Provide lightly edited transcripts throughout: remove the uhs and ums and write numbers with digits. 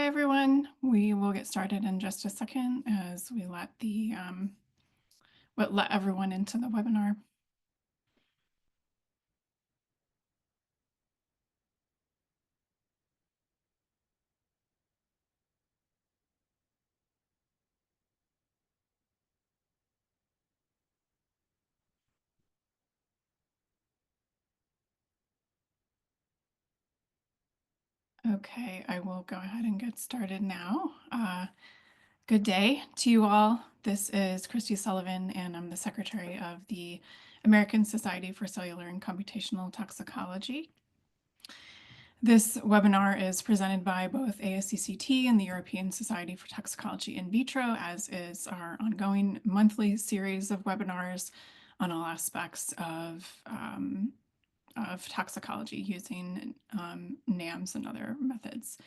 everyone. We will get started in just a second as we let everyone into the webinar. Okay, I will go ahead and get started now. Good day to you all. This is Christy Sullivan, and I'm the Secretary of the American Society for Cellular and Computational Toxicology. This webinar is presented by both ASCCT and the European Society for Toxicology in Vitro, as is our ongoing monthly series of webinars on all aspects of toxicology using NAMs and other methods.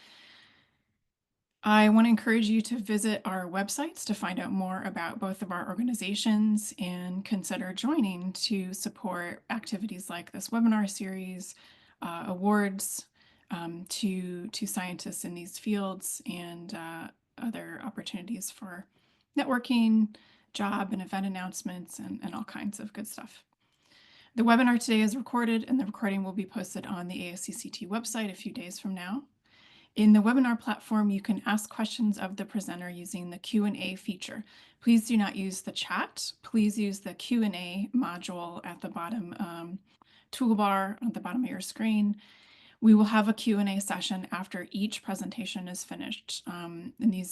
I want to encourage you to visit our websites to find out more about both of our organizations and consider joining to support activities like this webinar series, awards to scientists in these fields, and other opportunities for networking, job and event announcements, and all kinds of good stuff. The webinar today is recorded, and the recording will be posted on the ASCCT website a few days from now. In the webinar platform, you can ask questions of the presenter using the Q&A feature. Please do not use the chat. Please use the Q&A module at the bottom toolbar at the bottom of your screen. We will have a Q&A session after each presentation is finished.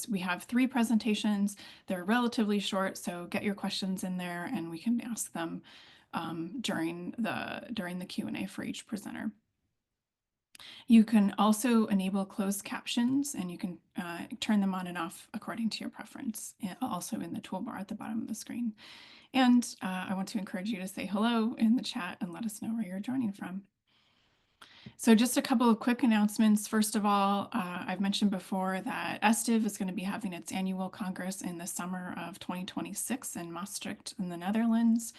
We have 3 presentations. They're relatively short, so get your questions in there and we can ask them during the Q&A for each presenter. You can also enable closed captions, and you can turn them on and off according to your preference, also in the toolbar at the bottom of the screen. And I want to encourage you to say hello in the chat and let us know where you're joining from. So just a couple of quick announcements. First of all, I've mentioned before that ESTIV is going to be having its annual Congress in the summer of 2026 in Maastricht in the Netherlands.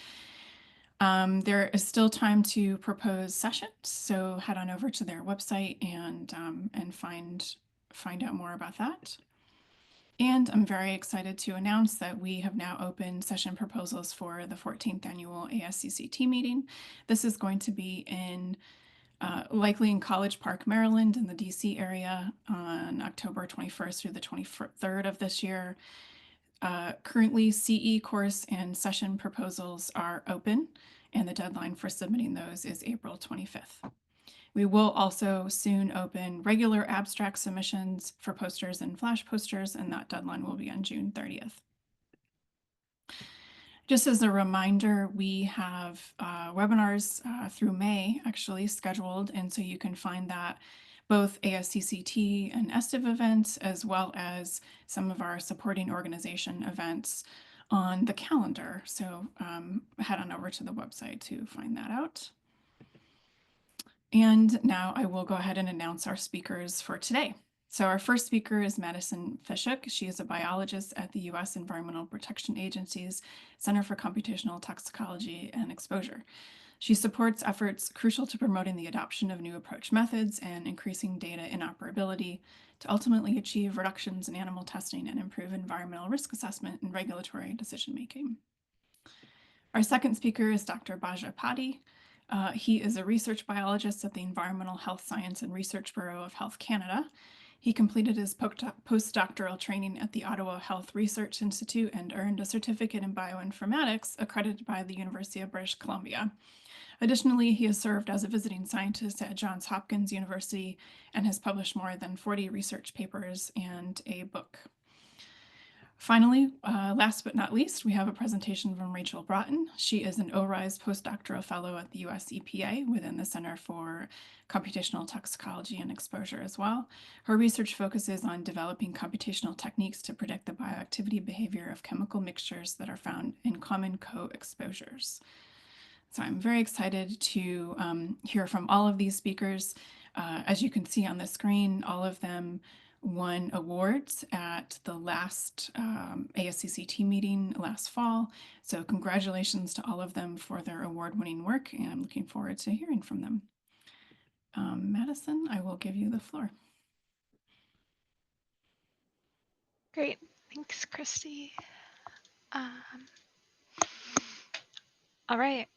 There is still time to propose sessions, so head on over to their website and find out more about that. And I'm very excited to announce that we have now opened session proposals for the 14th annual ASCCT meeting. This is going to be likely in College Park, Maryland, in the DC area on October 21st through the 23rd of this year. Currently, CE course and session proposals are open, and the deadline for submitting those is April 25th. We will also soon open regular abstract submissions for posters and flash posters, and that deadline will be on June 30th. Just as a reminder, we have webinars through May actually scheduled, and so you can find that both ASCCT and ESTIV events, as well as some of our supporting organization events on the calendar. So head on over to the website to find that out. And now I will go ahead and announce our speakers for today. So our first speaker is Madison Feshuk. She is a biologist at the U.S. Environmental Protection Agency's Center for Computational Toxicology and Exposure. She supports efforts crucial to promoting the adoption of new approach methods and increasing data interoperability to ultimately achieve reductions in animal testing and improve environmental risk assessment and regulatory decision-making. Our second speaker is Dr. Bhaja Padhi. He is a research biologist at the Environmental Health Science and Research Bureau of Health Canada. He completed his postdoctoral training at the Ottawa Health Research Institute and earned a certificate in bioinformatics accredited by the University of British Columbia. Additionally, he has served as a visiting scientist at Johns Hopkins University and has published more than 40 research papers and a book. Finally, last but not least, we have a presentation from Rachel Broughton. She is an ORISE postdoctoral fellow at the US EPA within the Center for Computational Toxicology and Exposure as well. Her research focuses on developing computational techniques to predict the bioactivity behavior of chemical mixtures that are found in common co-exposures. So I'm very excited to hear from all of these speakers. As you can see on the screen, all of them won awards at the last ASCCT meeting last fall. So congratulations to all of them for their award-winning work, and I'm looking forward to hearing from them. Madison, I will give you the floor. Great. Thanks, Christy. All right.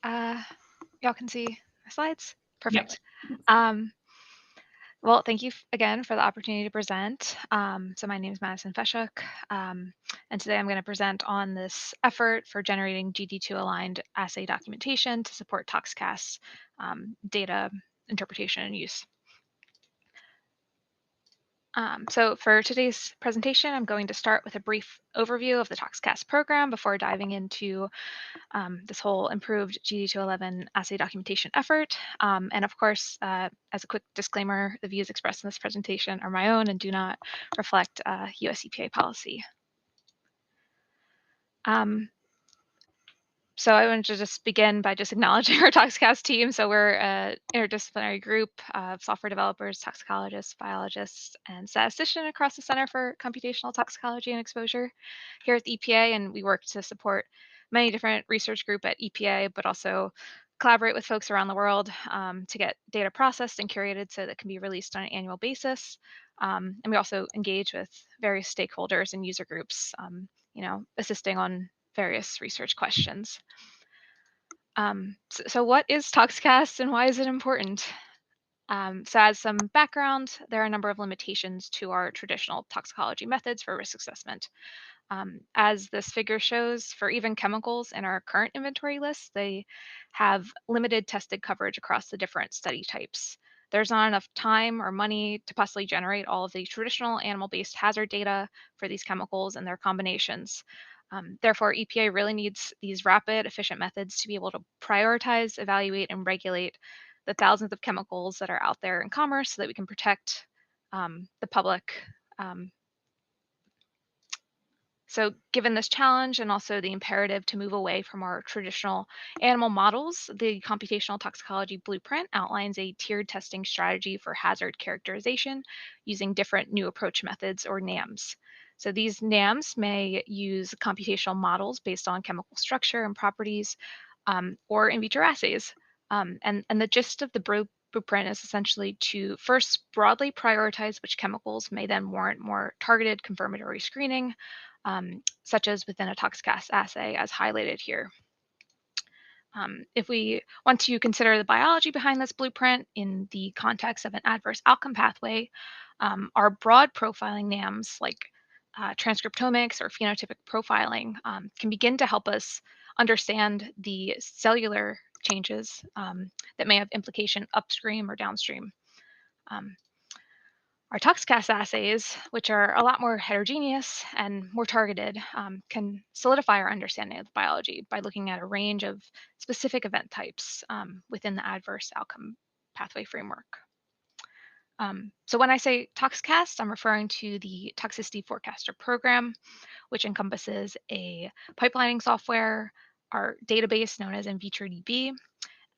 Y'all can see my slides? Perfect. Yep. Well, thank you again for the opportunity to present. So my name is Madison Feshuk, and today I'm going to present on this effort for generating GD2-aligned assay documentation to support ToxCast data interpretation and use. So for today's presentation, I'm going to start with a brief overview of the ToxCast program before diving into this whole improved GD211 assay documentation effort. And of course, as a quick disclaimer, the views expressed in this presentation are my own and do not reflect US EPA policy. So I wanted to just begin by just acknowledging our ToxCast team. So we're an interdisciplinary group of software developers, toxicologists, biologists, and statisticians across the Center for Computational Toxicology and Exposure here at the EPA. And we work to support many different research groups at EPA, but also collaborate with folks around the world to get data processed and curated so that can be released on an annual basis. And we also engage with various stakeholders and user groups, assisting on various research questions. So what is ToxCast and why is it important? So as some background, there are a number of limitations to our traditional toxicology methods for risk assessment. As this figure shows, for even chemicals in our current inventory list, they have limited tested coverage across the different study types. There's not enough time or money to possibly generate all of the traditional animal-based hazard data for these chemicals and their combinations. Therefore, EPA really needs these rapid, efficient methods to be able to prioritize, evaluate, and regulate the thousands of chemicals that are out there in commerce so that we can protect the public. So given this challenge and also the imperative to move away from our traditional animal models, the computational toxicology blueprint outlines a tiered testing strategy for hazard characterization using different new approach methods or NAMs. So these NAMs may use computational models based on chemical structure and properties or in vitro assays. And the gist of the blueprint is essentially to first broadly prioritize which chemicals may then warrant more targeted confirmatory screening, such as within a ToxCast assay as highlighted here. If we want to consider the biology behind this blueprint in the context of an adverse outcome pathway, our broad profiling NAMs like transcriptomics or phenotypic profiling can begin to help us understand the cellular changes that may have implication upstream or downstream. Our ToxCast assays, which are a lot more heterogeneous and more targeted, can solidify our understanding of the biology by looking at a range of specific event types within the adverse outcome pathway framework. So when I say ToxCast, I'm referring to the Toxicity Forecaster program, which encompasses a pipelining software, our database known as InVitroDB,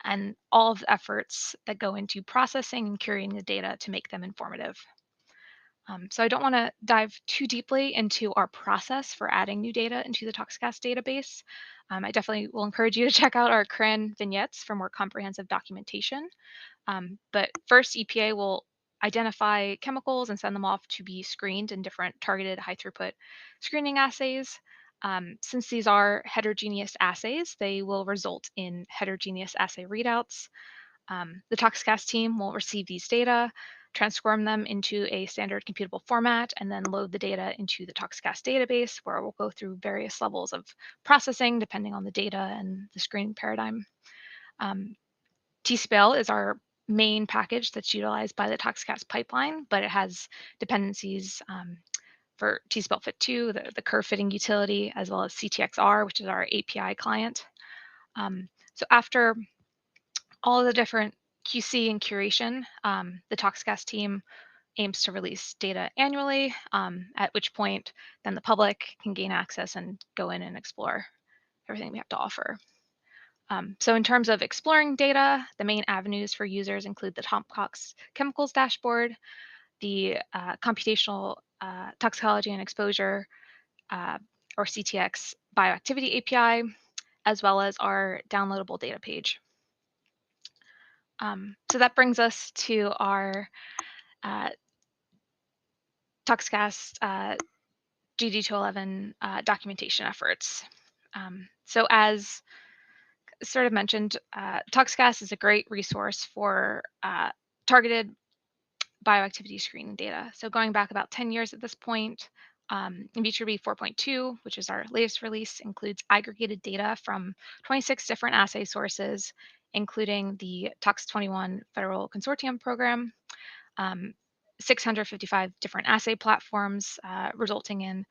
and all of the efforts that go into processing and curating the data to make them informative. So I don't want to dive too deeply into our process for adding new data into the ToxCast database. I definitely will encourage you to check out our CRAN vignettes for more comprehensive documentation. But first, EPA will identify chemicals and send them off to be screened in different targeted high throughput screening assays. Since these are heterogeneous assays, they will result in heterogeneous assay readouts. The ToxCast team will receive these data, transform them into a standard computable format, and then load the data into the ToxCast database, where we'll go through various levels of processing depending on the data and the screening paradigm. TSPL is our main package that's utilized by the ToxCast pipeline, but it has dependencies for TSPL Fit2, the curve fitting utility, as well as CTXR, which is our API client. So after all of the different QC and curation, the ToxCast team aims to release data annually, at which point then the public can gain access and go in and explore everything we have to offer. So in terms of exploring data, the main avenues for users include the ToxCast chemicals dashboard, the computational toxicology and exposure, or CTX bioactivity API, as well as our downloadable data page. So that brings us to our ToxCast GD211 documentation efforts. So as sort of mentioned, ToxCast is a great resource for targeted bioactivity screening data. So going back about 10 years at this point, InVitroB 4.2, which is our latest release, includes aggregated data from 26 different assay sources, including the Tox21 Federal Consortium Program, um, 655 different assay platforms, resulting in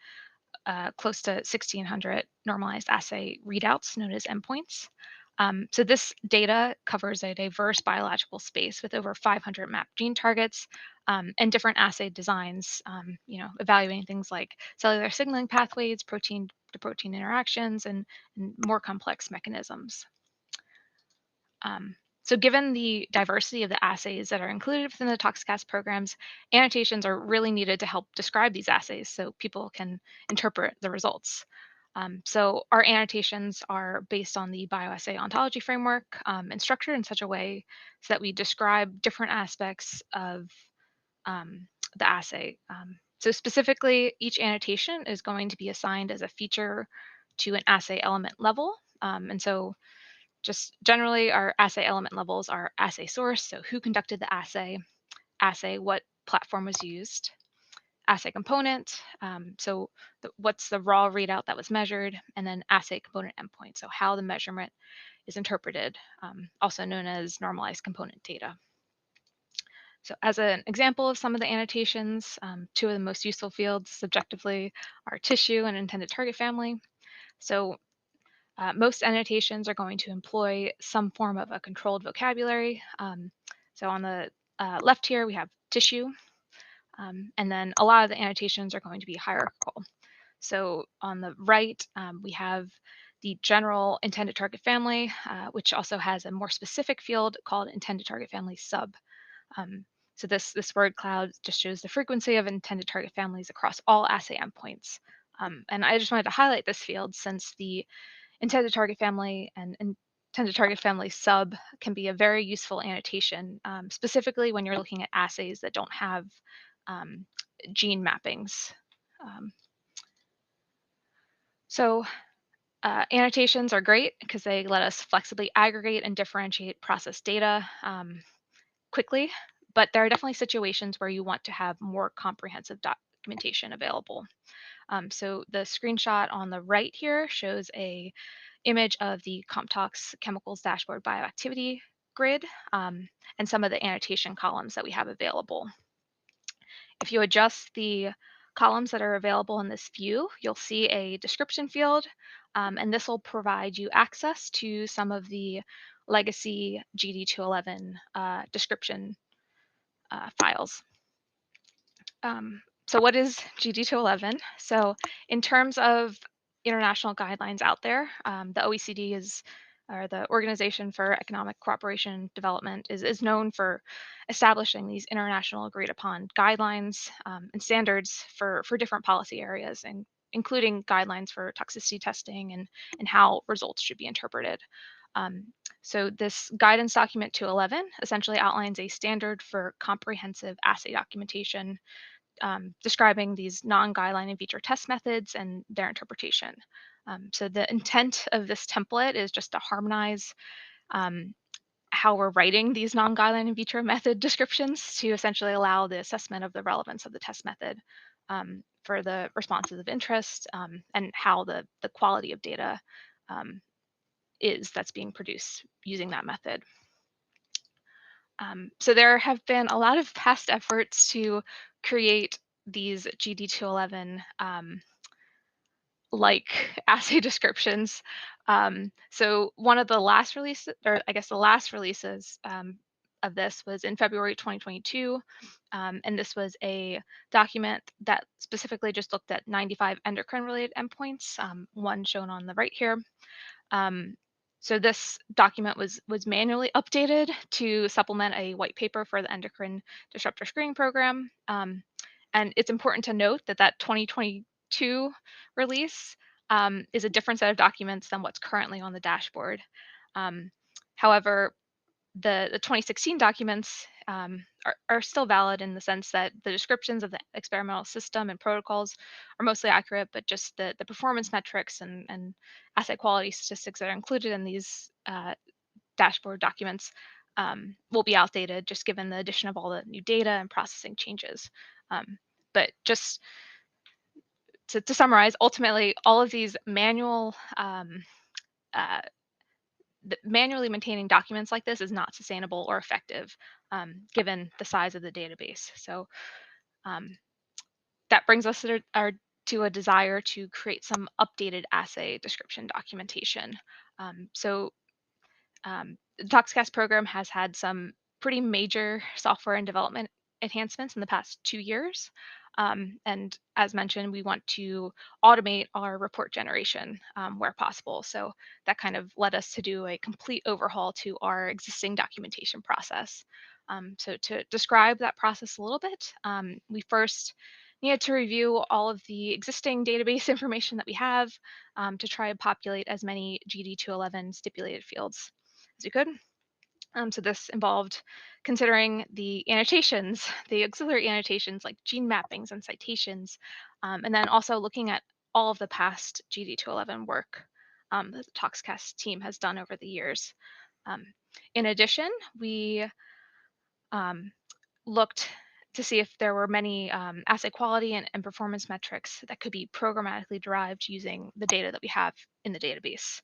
close to 1,600 normalized assay readouts known as endpoints. So this data covers a diverse biological space with over 500 mapped gene targets and different assay designs, evaluating things like cellular signaling pathways, protein to protein interactions, and more complex mechanisms. Um, so given the diversity of the assays that are included within the ToxCast programs, annotations are really needed to help describe these assays so people can interpret the results. So our annotations are based on the bioassay ontology framework and structured in such a way so that we describe different aspects of the assay. So specifically, each annotation is going to be assigned as a feature to an assay element level. And so just generally, our assay element levels are assay source, so who conducted the assay, what platform was used, assay component, so what's the raw readout that was measured, and then assay component endpoint, so how the measurement is interpreted, also known as normalized component data. So as an example of some of the annotations, two of the most useful fields subjectively are tissue and intended target family. So most annotations are going to employ some form of a controlled vocabulary. So on the left here, we have tissue, and then a lot of the annotations are going to be hierarchical. So on the right, we have the general intended target family, which also has a more specific field called intended target family sub. Um, so this word cloud just shows the frequency of intended target families across all assay endpoints. And I just wanted to highlight this field since the intended target family and intended target family sub can be a very useful annotation, specifically when you're looking at assays that don't have um, gene mappings. Um, so annotations are great because they let us flexibly aggregate and differentiate process data quickly, but there are definitely situations where you want to have more comprehensive documentation available. So the screenshot on the right here shows a image of the CompTox chemicals dashboard bioactivity grid and some of the annotation columns that we have available. If you adjust the columns that are available in this view, you'll see a description field, and this will provide you access to some of the legacy GD211 description files. So what is GD211? So in terms of international guidelines out there, the OECD is, or the Organization for Economic Cooperation and Development is known for establishing these international agreed upon guidelines and standards for different policy areas, and including guidelines for toxicity testing and how results should be interpreted. Um, so this guidance document 211 essentially outlines a standard for comprehensive assay documentation describing these non-guideline in vitro test methods and their interpretation. So the intent of this template is just to harmonize um, how we're writing these non-guideline in vitro method descriptions to essentially allow the assessment of the relevance of the test method for the responses of interest and how the quality of data um, is that's being produced using that method. So there have been a lot of past efforts to create these GD211 like assay descriptions. So one of the last releases, or I guess the last releases of this was in February 2022. And this was a document that specifically just looked at 95 endocrine related endpoints, one shown on the right here. Um, so this document was manually updated to supplement a white paper for the endocrine disruptor screening program. And it's important to note that that 2022 release is a different set of documents than what's currently on the dashboard. Um, However, the 2016 documents are still valid in the sense that the descriptions of the experimental system and protocols are mostly accurate, but just the performance metrics and assay quality statistics that are included in these dashboard documents will be outdated just given the addition of all the new data and processing changes. But just to summarize, ultimately, all of these uh, manually maintaining documents like this is not sustainable or effective given the size of the database. So um, that brings us to a desire to create some updated assay description documentation. The ToxCast program has had some pretty major software and development enhancements in the past 2 years. And as mentioned, we want to automate our report generation where possible. So that kind of led us to do a complete overhaul to our existing documentation process. So to describe that process a little bit, we first needed to review all of the existing database information that we have to try and populate as many GD211 stipulated fields as we could. So this involved considering the annotations, the auxiliary annotations like gene mappings and citations, and then also looking at all of the past GD211 work that the ToxCast team has done over the years. Um, in addition, we um, looked to see if there were many assay quality and performance metrics that could be programmatically derived using the data that we have in the database.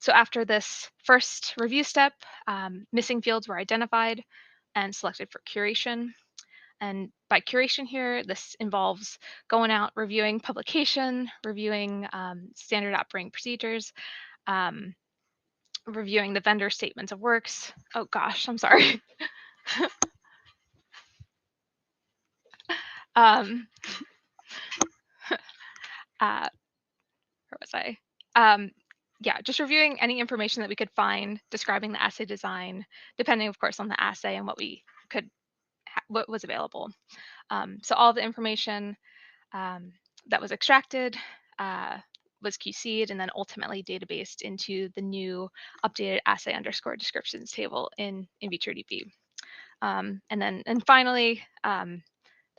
So after this first review step, missing fields were identified and selected for curation. And by curation here, this involves going out, reviewing publication, reviewing standard operating procedures, um, reviewing the vendor statements of works. Oh gosh, I'm sorry. um, uh, where was I? Yeah, just reviewing any information that we could find describing the assay design, depending, of course, on the assay and what we could, what was available. So all the information um, that was extracted was QC'd and then ultimately databased into the new updated assay underscore descriptions table in VitroDB. And finally, the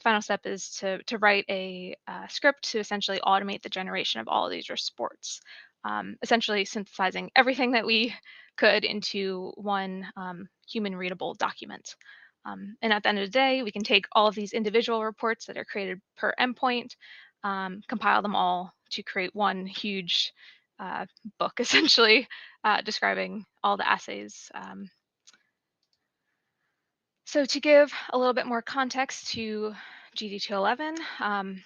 final step is to write a script to essentially automate the generation of all of these reports, essentially synthesizing everything that we could into one human readable document. And at the end of the day, we can take all of these individual reports that are created per endpoint, compile them all to create one huge book, essentially, describing all the assays. So to give a little bit more context to GD211,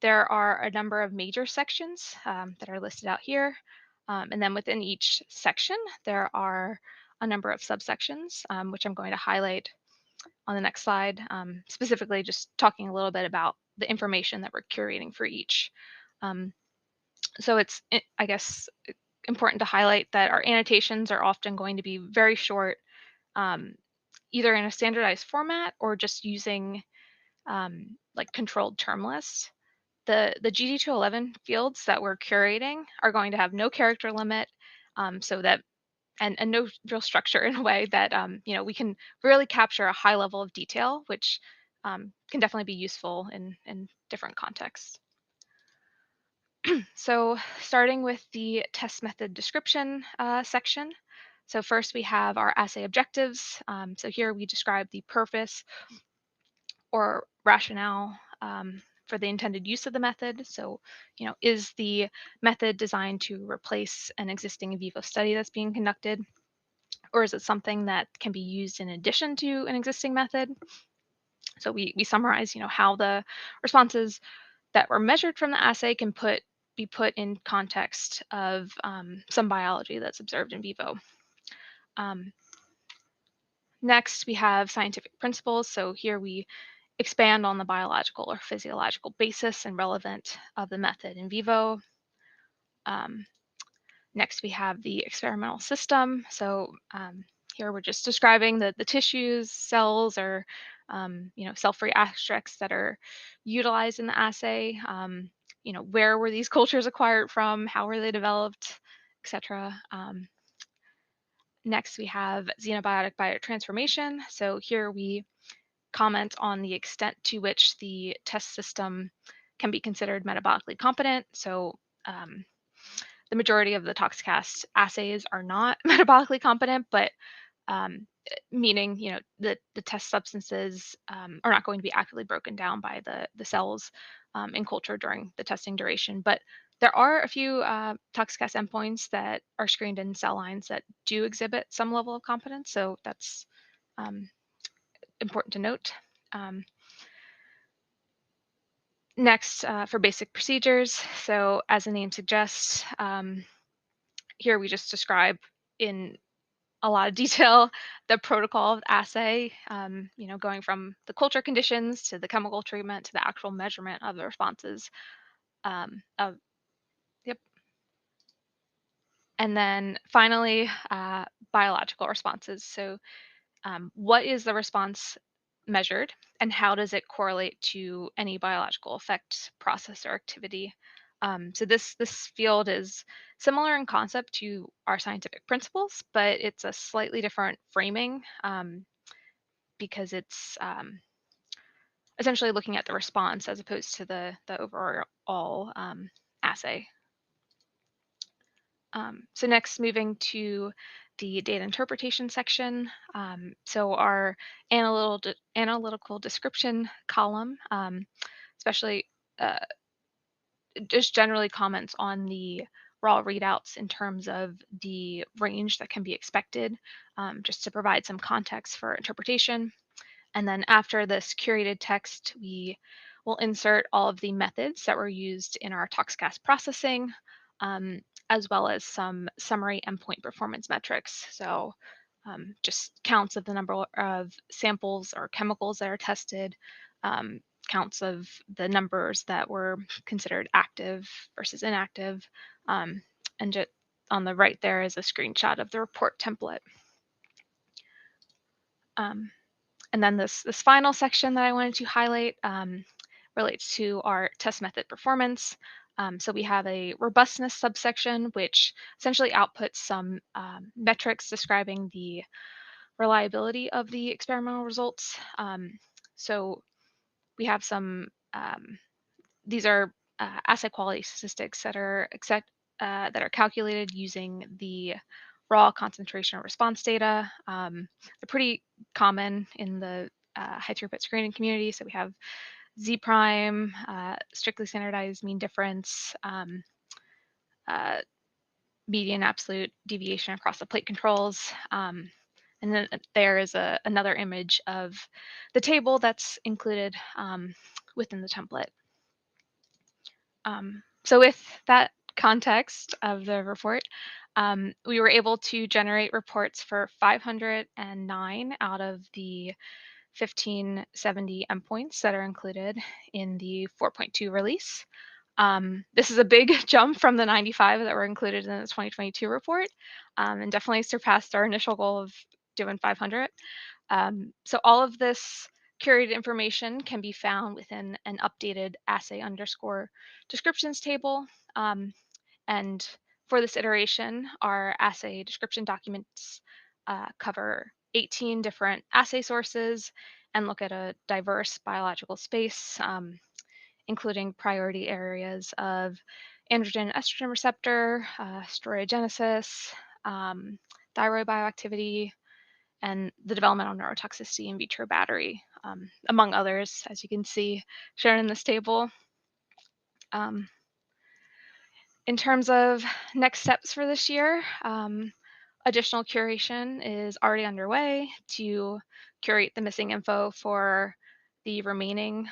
there are a number of major sections that are listed out here. And then within each section, there are a number of subsections, which I'm going to highlight on the next slide, specifically just talking a little bit about the information that we're curating for each. So it's, I guess, important to highlight that our annotations are often going to be very short, um, either in a standardized format or just using like controlled term lists. The GD211 fields that we're curating are going to have no character limit, so that and no real structure in a way that we can really capture a high level of detail, which can definitely be useful in different contexts. So starting with the test method description section. So first we have our assay objectives. So here we describe the purpose or rationale for the intended use of the method. So, is the method designed to replace an existing in vivo study that's being conducted? Or is it something that can be used in addition to an existing method? So we summarize, how the responses that were measured from the assay can be put in context of some biology that's observed in vivo. Um, Next, we have scientific principles. So here we expand on the biological or physiological basis and relevant of the method in vivo. Next, we have the experimental system. So here we're just describing the tissues, cells, or cell-free extracts that are utilized in the assay. Where were these cultures acquired from? How were they developed, etc. Next, we have xenobiotic biotransformation. So here we comment on the extent to which the test system can be considered metabolically competent. So the majority of the ToxCast assays are not metabolically competent, but meaning the test substances are not going to be actively broken down by the cells in culture during the testing duration. But there are a few ToxCast endpoints that are screened in cell lines that do exhibit some level of competence, so that's um, important to note. Um, Next, for basic procedures, so as the name suggests, here we just describe in a lot of detail the protocol of assay, going from the culture conditions to the chemical treatment to the actual measurement of the responses. Of Yep. And then finally, biological responses. So what is the response measured, and how does it correlate to any biological effect, process, or activity? So this field is similar in concept to our scientific principles, but it's a slightly different framing because it's essentially looking at the response as opposed to the overall assay. So next, moving to the data interpretation section. So our analytical description column, especially uh, just generally comments on the raw readouts in terms of the range that can be expected, just to provide some context for interpretation. And then after this curated text, we will insert all of the methods that were used in our ToxCast processing, um, as well as some summary endpoint performance metrics. So just counts of the number of samples or chemicals that are tested, counts of the numbers that were considered active versus inactive, and just on the right there is a screenshot of the report template. Um, And then this final section that I wanted to highlight relates to our test method performance. So we have a robustness subsection, which essentially outputs some metrics describing the reliability of the experimental results. So we have some, these are assay quality statistics that are calculated using the raw concentration of response data. They're pretty common in the high throughput screening community. So we have Z prime, strictly standardized mean difference, uh, median absolute deviation across the plate controls. And then there is another image of the table that's included within the template. So with that context of the report, we were able to generate reports for 509 out of the 1570 endpoints that are included in the 4.2 release. This is a big jump from the 95 that were included in the 2022 report, and definitely surpassed our initial goal of doing 500. So all of this curated information can be found within an updated assay underscore descriptions table. And for this iteration, our assay description documents cover 18 different assay sources and look at a diverse biological space, including priority areas of androgen estrogen receptor, steroidogenesis, thyroid bioactivity, and the developmental neurotoxicity in vitro battery, among others, as you can see shown in this table. In terms of next steps for this year, additional curation is already underway to curate the missing info for the remaining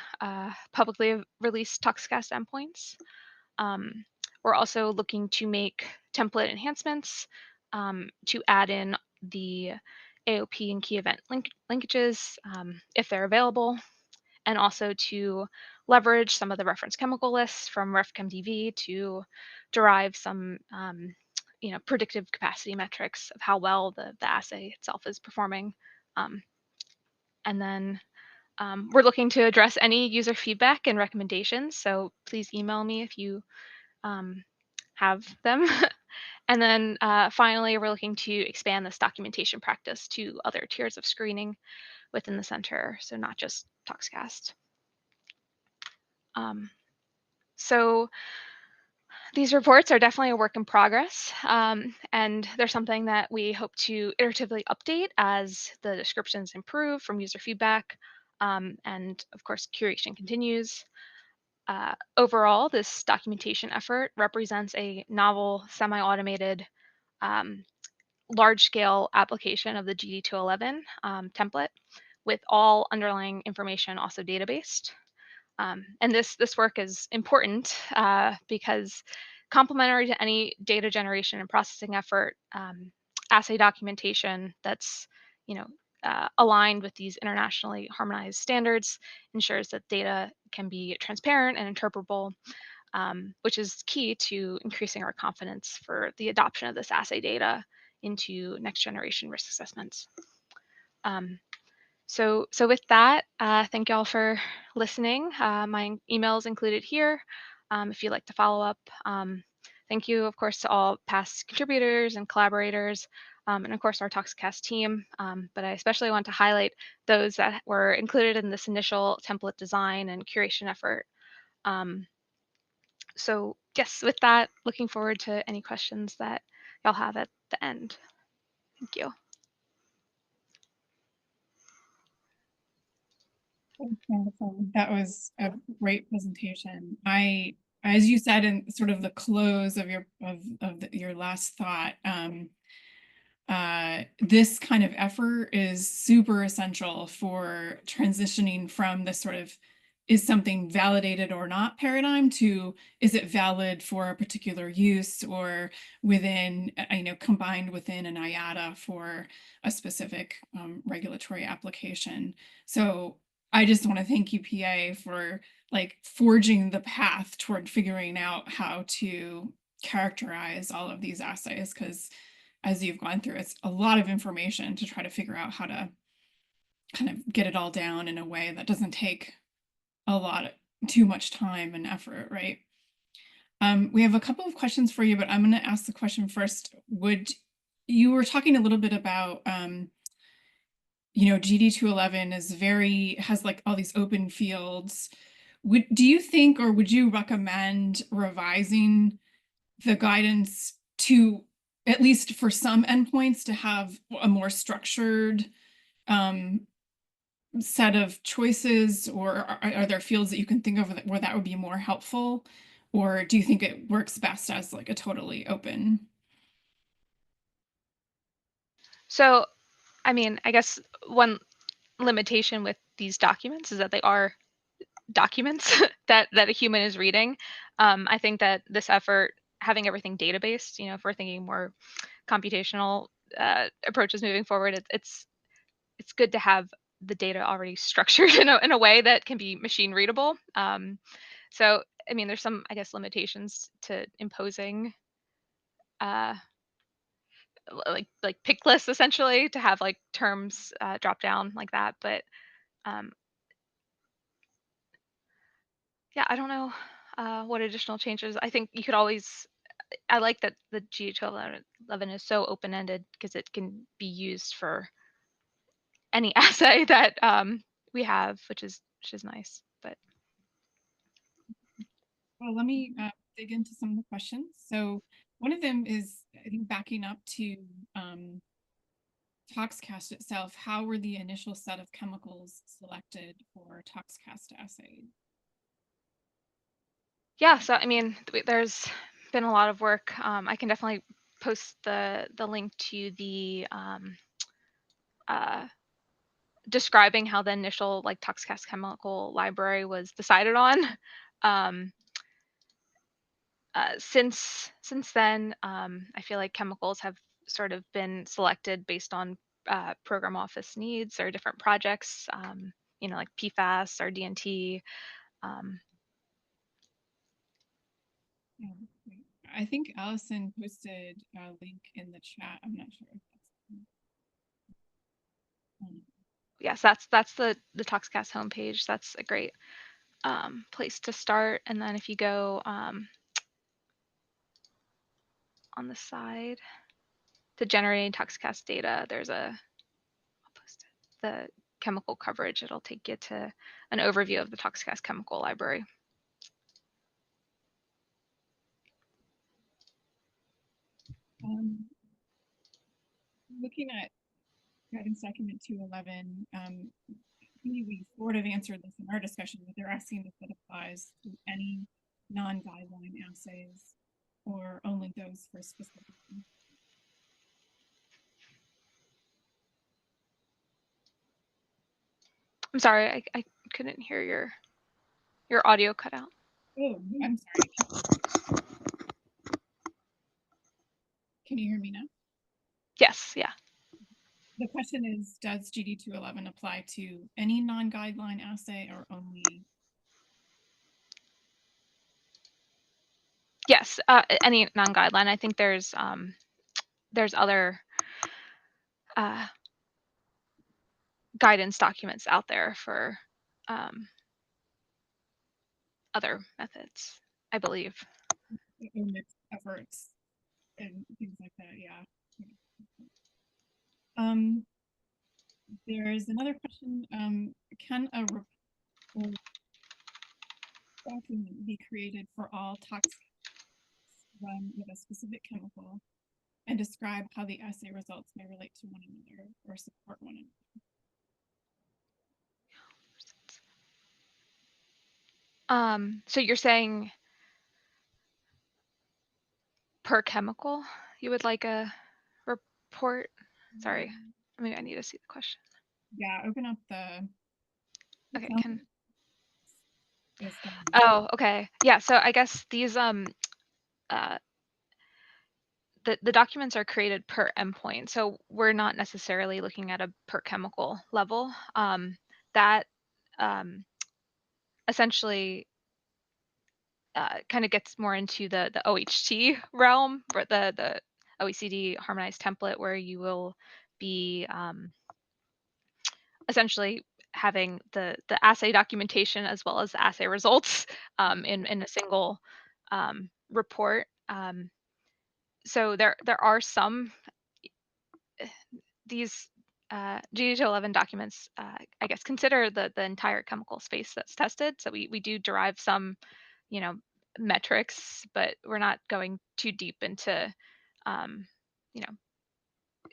publicly released ToxCast endpoints. We're also looking to make template enhancements to add in the AOP and key event linkages if they're available, and also to leverage some of the reference chemical lists from RefChemDB to derive some predictive capacity metrics of how well the assay itself is performing. And then we're looking to address any user feedback and recommendations, so please email me if you have them. And then finally, we're looking to expand this documentation practice to other tiers of screening within the center, so not just ToxCast. So these reports are definitely a work in progress, and they're something that we hope to iteratively update as the descriptions improve from user feedback, and of course, curation continues. Overall, this documentation effort represents a novel, semi-automated, um, large-scale application of the GD211 template with all underlying information also databased. And this work is important because complementary to any data generation and processing effort, assay documentation that's aligned with these internationally harmonized standards ensures that data can be transparent and interpretable, which is key to increasing our confidence for the adoption of this assay data into next generation risk assessments. So with that, thank you all for listening. My email is included here if you'd like to follow up. Thank you, of course, to all past contributors and collaborators, and of course our ToxCast team. But I especially want to highlight those that were included in this initial template design and curation effort. So yes, with that, looking forward to any questions that y'all have at the end. Thank you. Wonderful. That was a great presentation. As you said in sort of the close of your last thought, this kind of effort is super essential for transitioning from this sort of is something validated or not paradigm to is it valid for a particular use or within, combined within an IATA for a specific regulatory application. So I just want to thank UPA for like forging the path toward figuring out how to characterize all of these assays, because as you've gone through, it's a lot of information to try to figure out how to kind of get it all down in a way that doesn't take too much time and effort, right? We have a couple of questions for you, but I'm going to ask the question first. You were talking a little bit about, GD211 has like all these open fields. Do you think, or would you recommend revising the guidance to, at least for some endpoints, to have a more structured set of choices, or are there fields that you can think of where that would be more helpful? Or do you think it works best as like a totally open? So, I mean, I guess one limitation with these documents is that they are documents that a human is reading. I think that this effort, having everything data-based, if we're thinking more computational approaches moving forward, it's good to have the data already structured in a way that can be machine readable. So, I mean, there's some, I guess, limitations to imposing uh, like pick lists essentially to have like terms drop down like that. But um, yeah, I don't know what additional changes. I think you could always. I like that the G1211 is so open ended because it can be used for any assay that we have, which is nice. But Well, let me dig into some of the questions. So one of them is, I think, backing up to ToxCast itself. How were the initial set of chemicals selected for ToxCast assays? yeah, so I mean, there's been a lot of work. I can definitely post the link to the uh, describing how the initial like ToxCast chemical library was decided on. Um, since then, I feel like chemicals have sort of been selected based on program office needs or different projects. Like PFAS or DNT. Um, Yeah, great. I think Allison posted a link in the chat. I'm not sure if that's yes, that's the ToxCast homepage. That's a great place to start. And then if you go on the side. To generating ToxCast data, there's I'll post it, the chemical coverage. It'll take you to an overview of the ToxCast chemical library. Looking at guidance document 211, we sort of answered this in our discussion, but they're asking if it applies to any non-guideline assays or only those for specific. I'm sorry, I couldn't hear your audio cut out. Oh, I'm sorry. Can you hear me now? Yes, yeah. The question is, does GD211 apply to any non-guideline assay or only? Yes, any non-guideline. I think there's other guidance documents out there for other methods, I believe. Mixed efforts and things like that, yeah. There's another question. Can a report document be created for all tox run with a specific chemical and describe how the assay results may relate to one another or support one another? So you're saying per chemical, you would like a report? Sorry, maybe I need to see the question. Yeah, open up the. Okay, can. Oh, okay. Yeah, so I guess these the documents are created per endpoint, so we're not necessarily looking at a per chemical level. That essentially kind of gets more into the OHT realm, or the OECD harmonized template, where you will be essentially having the assay documentation as well as the assay results in a single report. So there are some these GD211 documents, I guess, consider the entire chemical space that's tested. So we do derive some, metrics, but we're not going too deep into, you know,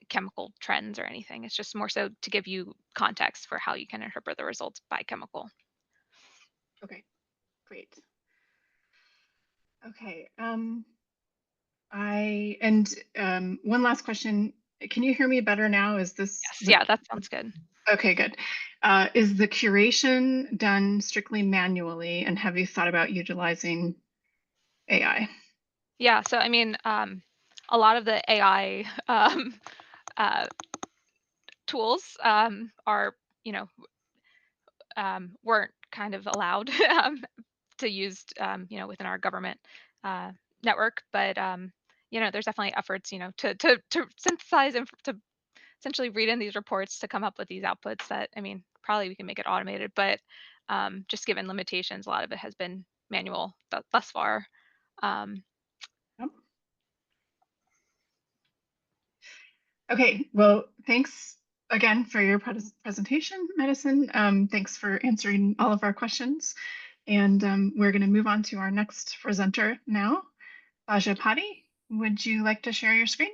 chemical trends or anything. It's just more so to give you context for how you can interpret the results by chemical. Okay, great. Okay. One last question. Can you hear me better now? Is this? Yes, yeah, that sounds good. Okay, good. Is the curation done strictly manually, and have you thought about utilizing AI? Yeah, so I mean, a lot of the AI tools are, weren't kind of allowed to use, within our government network, but there's definitely efforts, to synthesize and to essentially read in these reports to come up with these outputs that, I mean, probably we can make it automated, but just given limitations, a lot of it has been manual thus far. Yep. Okay, well, thanks again for your presentation, Madison. Thanks for answering all of our questions. And we're going to move on to our next presenter now. Bhaja Padhi, would you like to share your screen?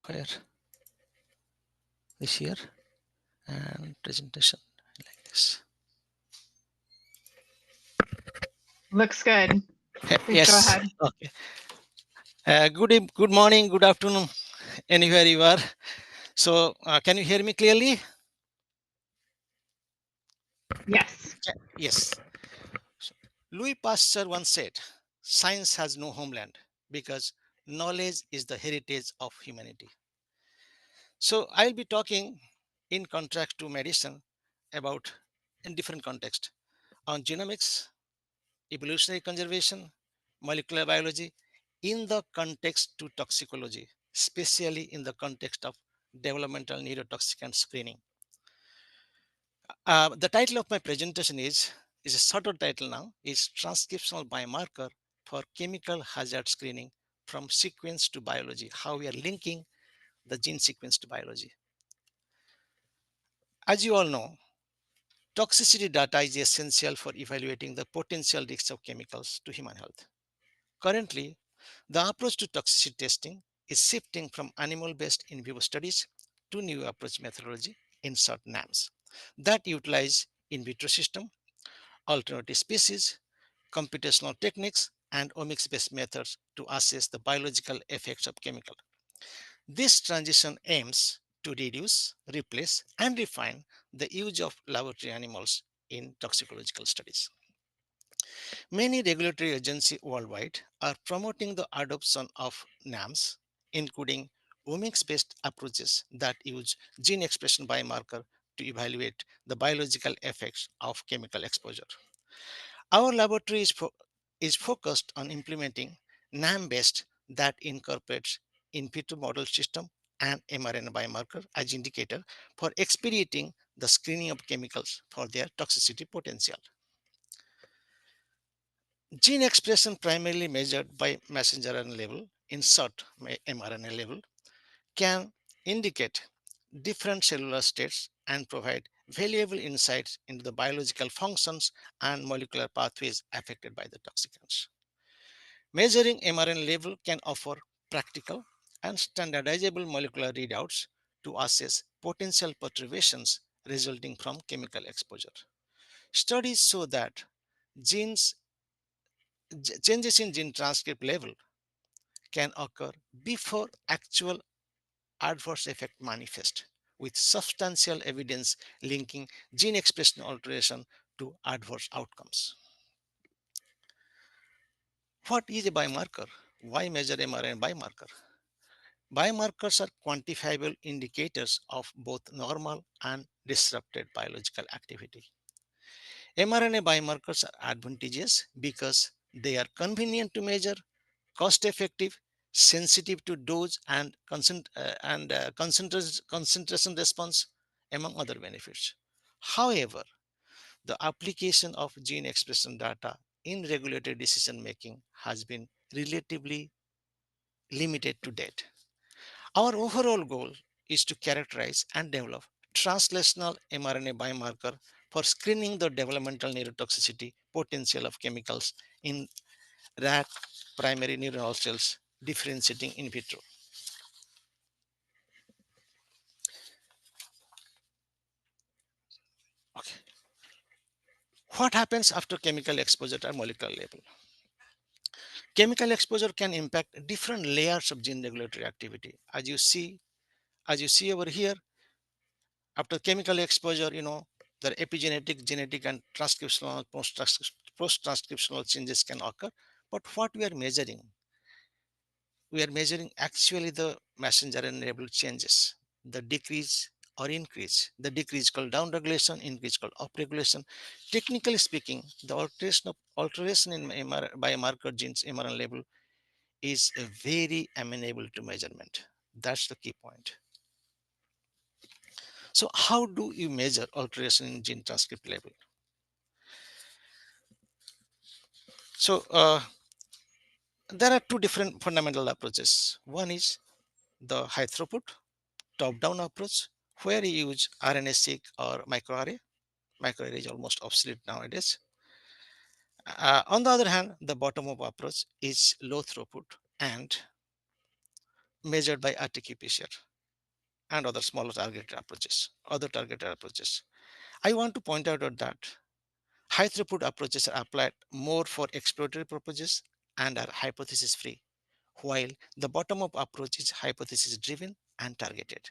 Where this here and presentation like this. Looks good. Please Yes. go ahead. Okay. Good morning, good afternoon, anywhere you are. So, can you hear me clearly? Yes. Yes. So, Louis Pasteur once said, "Science has no homeland because knowledge is the heritage of humanity." So, I'll be talking in contrast to medicine about in different context on genomics, evolutionary conservation, molecular biology in the context to toxicology, especially in the context of developmental neurotoxicant screening. The title of my presentation is a shorter title now, is Transcriptional Biomarker for Chemical Hazard Screening from Sequence to Biology, how we are linking the gene sequence to biology. As you all know, toxicity data is essential for evaluating the potential risks of chemicals to human health. Currently, the approach to toxicity testing is shifting from animal-based in vivo studies to new approach methodology, in short NAMs, that utilize in vitro system, alternative species, computational techniques, and omics-based methods to assess the biological effects of chemical. This transition aims to reduce, replace, and refine the use of laboratory animals in toxicological studies. Many regulatory agencies worldwide are promoting the adoption of NAMs, including omics-based approaches that use gene expression biomarker to evaluate the biological effects of chemical exposure. Our laboratory is focused on implementing NAM-based that incorporates in vitro model system and mRNA biomarker as indicator for expediting the screening of chemicals for their toxicity potential. Gene expression primarily measured by messenger RNA level, in short mRNA level, can indicate different cellular states and provide valuable insights into the biological functions and molecular pathways affected by the toxicants. Measuring mRNA level can offer practical and standardizable molecular readouts to assess potential perturbations resulting from chemical exposure. Studies show that changes in gene transcript level can occur before actual adverse effect manifest, with substantial evidence linking gene expression alteration to adverse outcomes. What is a biomarker? Why measure mRNA biomarker? Biomarkers are quantifiable indicators of both normal and disrupted biological activity. mRNA biomarkers are advantageous because they are convenient to measure, cost effective, sensitive to dose and concentration response, among other benefits. However, the application of gene expression data in regulatory decision making has been relatively limited to date. Our overall goal is to characterize and develop translational mRNA biomarker for screening the developmental neurotoxicity potential of chemicals in rat primary neuronal cells differentiating in vitro. Okay. What happens after chemical exposure at molecular level? Chemical exposure can impact different layers of gene regulatory activity. As you see over here, after chemical exposure, the epigenetic, genetic, and transcriptional, post-transcriptional changes can occur. But what we are measuring? We are measuring actually the messenger RNA changes, the decrease or increase. The decrease called downregulation, increase called upregulation. Technically speaking, the alteration in biomarker genes mRNA level is very amenable to measurement. That's the key point. So how do you measure alteration in gene transcript level? So there are two different fundamental approaches. One is the high throughput top-down approach, where you use RNA-seq or microarray. Microarray is almost obsolete nowadays. On the other hand, the bottom-up approach is low throughput and measured by RT-qPCR and other smaller targeted approaches. I want to point out that high throughput approaches are applied more for exploratory purposes and are hypothesis free, while the bottom up approach is hypothesis driven and targeted.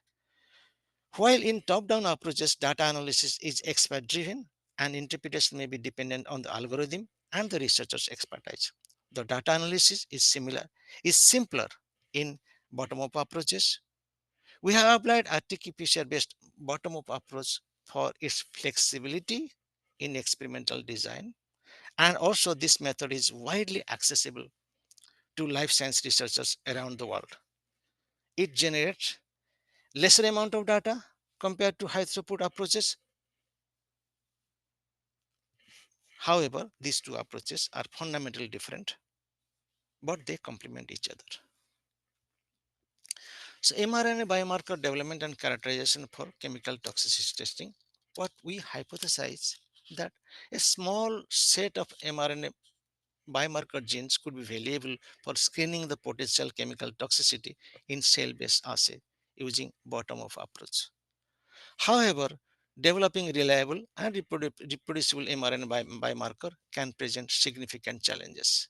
While in top down approaches, data analysis is expert driven and interpretation may be dependent on the algorithm and the researcher's expertise. The data analysis is simpler in bottom up approaches. We have applied RT-qPCR based bottom up approach for its flexibility in experimental design And also this method is widely accessible to life science researchers around the world. It generates lesser amount of data compared to high throughput approaches. However, these two approaches are fundamentally different, but they complement each other. So mRNA biomarker development and characterization for chemical toxicity testing, what we hypothesize that a small set of mRNA biomarker genes could be valuable for screening the potential chemical toxicity in cell-based assay using bottom-up approach. However, developing reliable and reproducible mRNA biomarker can present significant challenges.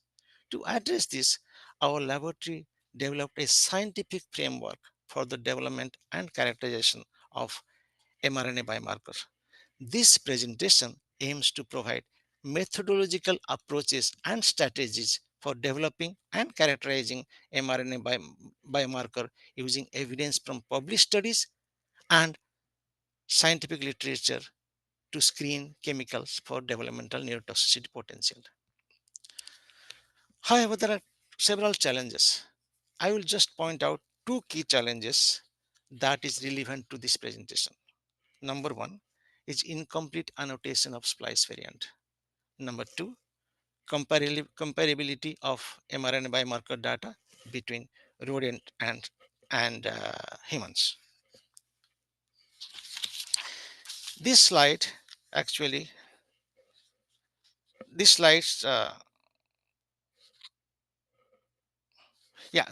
To address this, our laboratory developed a scientific framework for the development and characterization of mRNA biomarkers. This presentation aims to provide methodological approaches and strategies for developing and characterizing mRNA biomarker using evidence from published studies and scientific literature to screen chemicals for developmental neurotoxicity potential. However, there are several challenges. I will just point out two key challenges that is relevant to this presentation. Number one is incomplete annotation of splice variant. Number two, comparability of mRNA biomarker data between rodent and humans. This slide actually, this slides,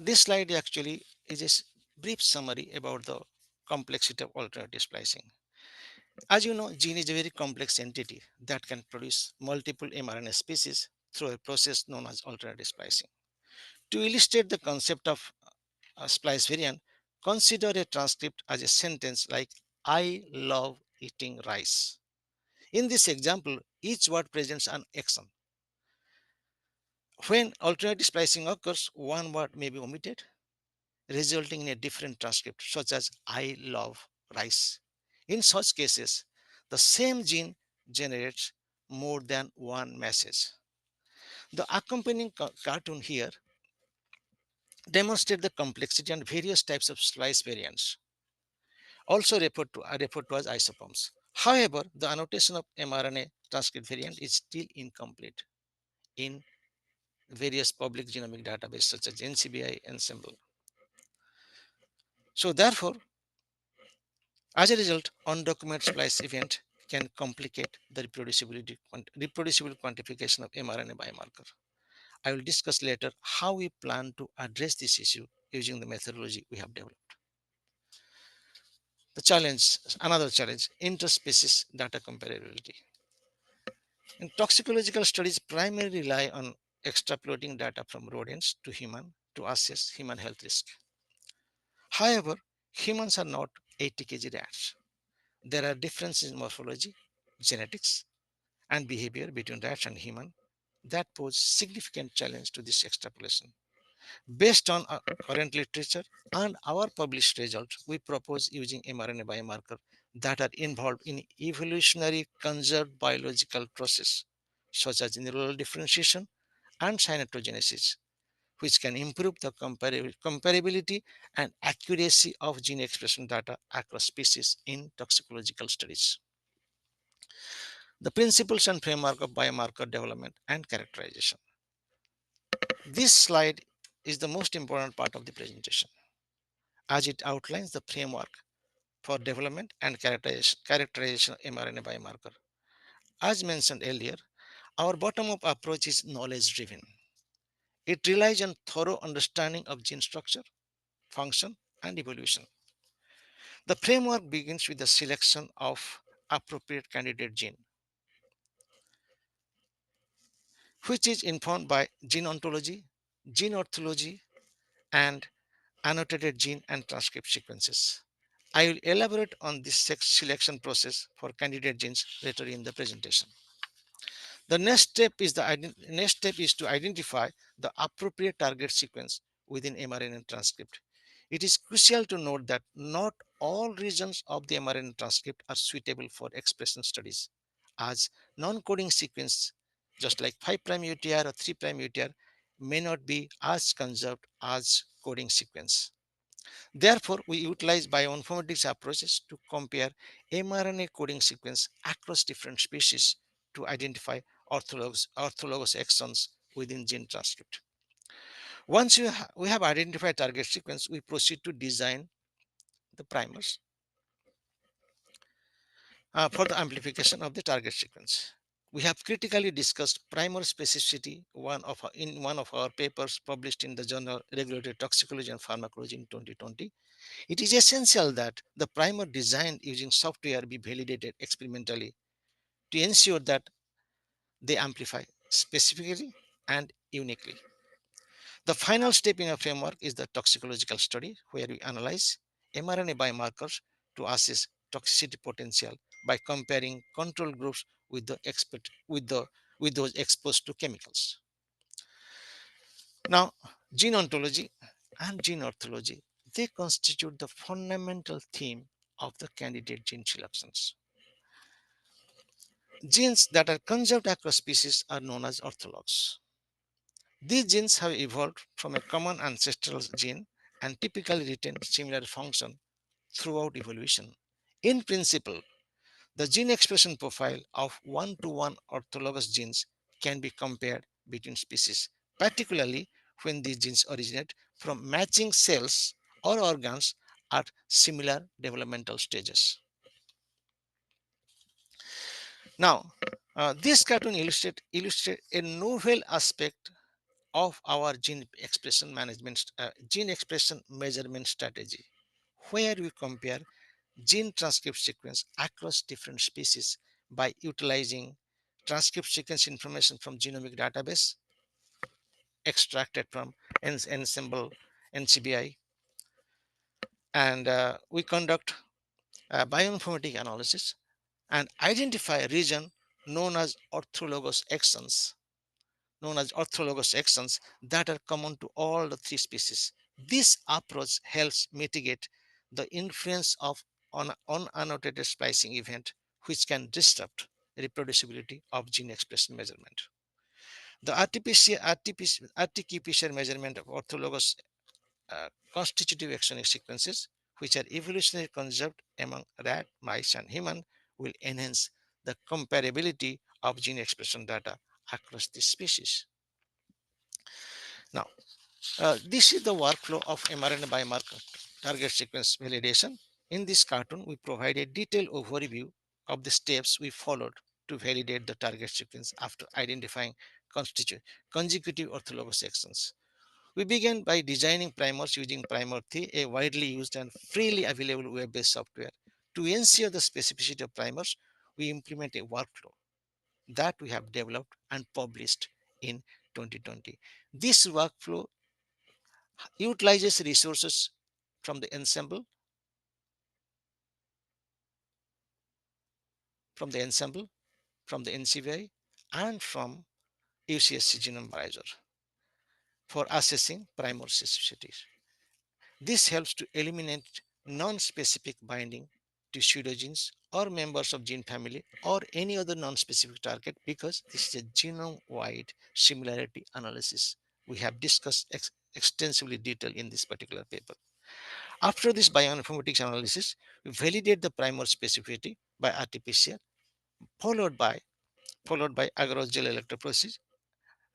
this slide actually is a brief summary about the complexity of alternative splicing. As you know, gene is a very complex entity that can produce multiple mRNA species through a process known as alternative splicing. To illustrate the concept of a splice variant, consider a transcript as a sentence like, I love eating rice. In this example, each word presents an exon. When alternative splicing occurs, one word may be omitted, resulting in a different transcript, such as I love rice. In such cases, the same gene generates more than one message. The accompanying cartoon here demonstrates the complexity and various types of splice variants, also referred to as isoforms. However, the annotation of mRNA transcript variant is still incomplete in various public genomic databases such as NCBI and Symbol. So therefore, as a result, undocumented splice event can complicate the reproducible quantification of mRNA biomarker. I will discuss later how we plan to address this issue using the methodology we have developed. The challenge, another challenge, interspecies data comparability. In toxicological studies primarily rely on extrapolating data from rodents to human to assess human health risk. However, humans are not ATKG rats. There are differences in morphology, genetics, and behavior between rats and human that pose significant challenge to this extrapolation. Based on current literature and our published results, we propose using mRNA biomarker that are involved in evolutionary conserved biological process, such as neural differentiation and cytogenesis, which can improve the comparability and accuracy of gene expression data across species in toxicological studies. The principles and framework of biomarker development and characterization. This slide is the most important part of the presentation, as it outlines the framework for development and characterization of mRNA biomarker. As mentioned earlier, our bottom-up approach is knowledge-driven. It relies on thorough understanding of gene structure, function, and evolution. The framework begins with the selection of appropriate candidate gene, which is informed by gene ontology, gene orthology, and annotated gene and transcript sequences. I will elaborate on this selection process for candidate genes later in the presentation. The next step is to identify the appropriate target sequence within mRNA transcript. It is crucial to note that not all regions of the mRNA transcript are suitable for expression studies, as non-coding sequence just like 5' UTR or 3' UTR may not be as conserved as coding sequence. Therefore, we utilize bioinformatics approaches to compare mRNA coding sequence across different species to identify orthologous exons within gene transcript. Once we have identified target sequence, we proceed to design the primers for the amplification of the target sequence. We have critically discussed primer specificity in one of our papers published in the journal Regulatory Toxicology and Pharmacology in 2020. It is essential that the primer designed using software be validated experimentally to ensure that they amplify specifically and uniquely. The final step in our framework is the toxicological study, where we analyze mRNA biomarkers to assess toxicity potential by comparing control groups with with those exposed to chemicals. Now, gene ontology and gene orthology, they constitute the fundamental theme of the candidate gene selections. Genes that are conserved across species are known as orthologs. These genes have evolved from a common ancestral gene and typically retain similar function throughout evolution. In principle, the gene expression profile of one-to-one orthologous genes can be compared between species, particularly when these genes originate from matching cells or organs at similar developmental stages. Now, this cartoon illustrate a novel aspect of our gene expression measurement strategy, where we compare gene transcript sequence across different species by utilizing transcript sequence information from genomic database extracted from ensemble NCBI, and we conduct bioinformatic analysis and identify a region known as orthologous exons that are common to all the three species. This approach helps mitigate the influence of unannotated splicing event, which can disrupt reproducibility of gene expression measurement. The RT-qPCR measurement of orthologous constitutive exonic sequences, which are evolutionarily conserved among rat, mice, and human, will enhance the comparability of gene expression data across the species. Now, this is the workflow of mRNA biomarker target sequence validation. In this cartoon, we provide a detailed overview of the steps we followed to validate the target sequence after identifying consecutive orthologous exons. We began by designing primers using Primer3, a widely used and freely available web-based software. To ensure the specificity of primers, we implement a workflow that we have developed and published in 2020. This workflow utilizes resources from the ensemble, from the NCBI, and from UCSC Genome Browser for assessing primer specificities. This helps to eliminate non-specific binding to pseudogenes or members of gene family or any other non-specific target, because this is a genome-wide similarity analysis we have discussed extensively detailed in this particular paper. After this bioinformatics analysis, we validate the primer specificity by RT-PCR, followed by agarose gel electrophoresis,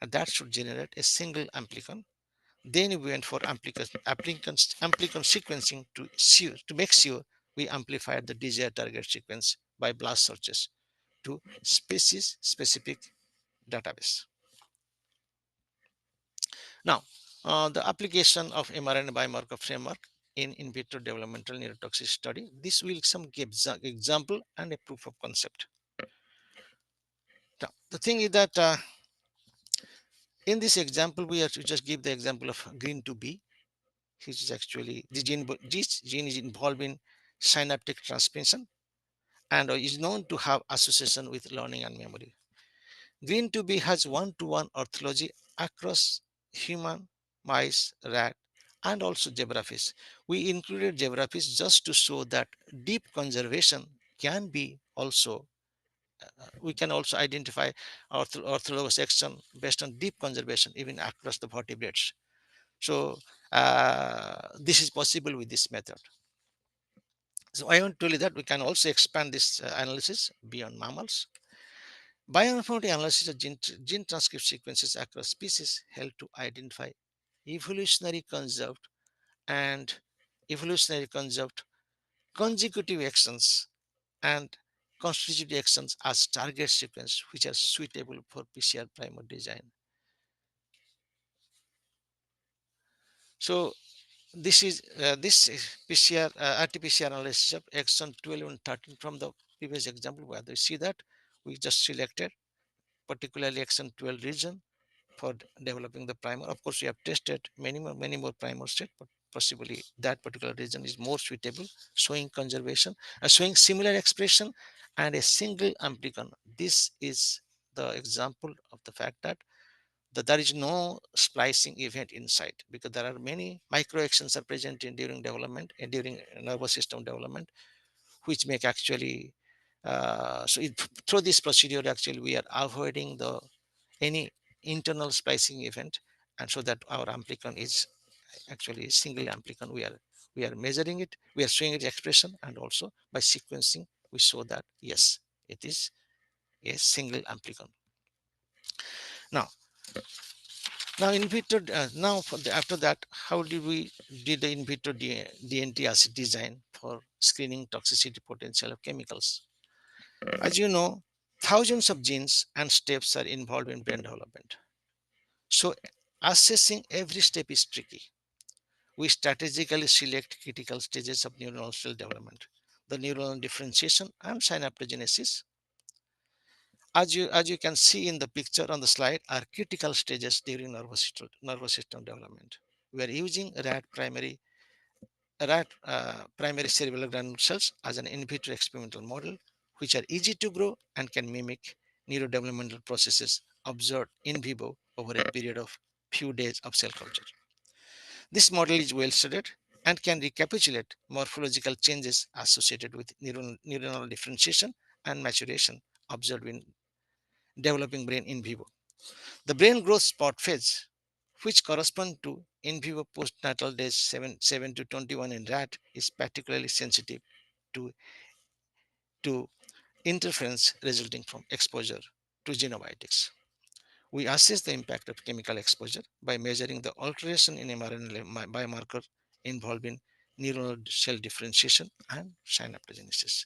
and that should generate a single amplicon. Then we went for amplicon sequencing to make sure we amplified the desired target sequence by blast searches to species specific database. Now, the application of mRNA biomarker framework in vitro developmental neurotoxicity study. This will give example and a proof of concept. Now, the thing is that in this example, we just give the example of green to B, which is actually this gene is involved in synaptic transmission and is known to have association with learning and memory. Green to B has one-to-one orthology across human, mice, rat, and also zebrafish. We included zebrafish just to show that deep conservation can be also we can also identify orthologous exon based on deep conservation even across the vertebrates. So this is possible with this method. So I want to tell you that we can also expand this analysis beyond mammals. Bioinformatics analysis of gene transcript sequences across species help to identify evolutionary conserved and evolutionary conserved consecutive exons and constitutive exons as target sequence which are suitable for PCR primer design. So this PCR RT-PCR analysis of exon 12 and 13 from the previous example where we see that we just selected particularly exon 12 region for developing the primer. Of course, we have tested many more primer set, but possibly that particular region is more suitable, showing conservation, showing similar expression and a single amplicon. This is the example of the fact that there is no splicing event inside because there are many microactions are present in during development and during nervous system development, which make actually through this procedure actually we are avoiding the any internal splicing event, and so that our amplicon is actually single amplicon. We are measuring it, we are showing its expression, and also by sequencing we show that yes, it is a single amplicon. Now in vitro now for after that, how did we did the in vitro DNT assay design for screening toxicity potential of chemicals? As you know, thousands of genes and steps are involved in brain development. So assessing every step is tricky. We strategically select critical stages of neuronal cell development, the neuronal differentiation and synaptogenesis. As you can see in the picture on the slide are critical stages during nervous system development. We are using primary cerebral granule cells as an in vitro experimental model, which are easy to grow and can mimic neurodevelopmental processes observed in vivo over a period of few days of cell culture. This model is well studied and can recapitulate morphological changes associated with neuronal differentiation and maturation observed in developing brain in vivo. The brain growth spot phase, which correspond to in vivo postnatal days 7 to 21 in rat, is particularly sensitive to, to interference resulting from exposure to xenobiotics. We assess the impact of chemical exposure by measuring the alteration in mRNA biomarker involved in neuronal cell differentiation and synaptogenesis.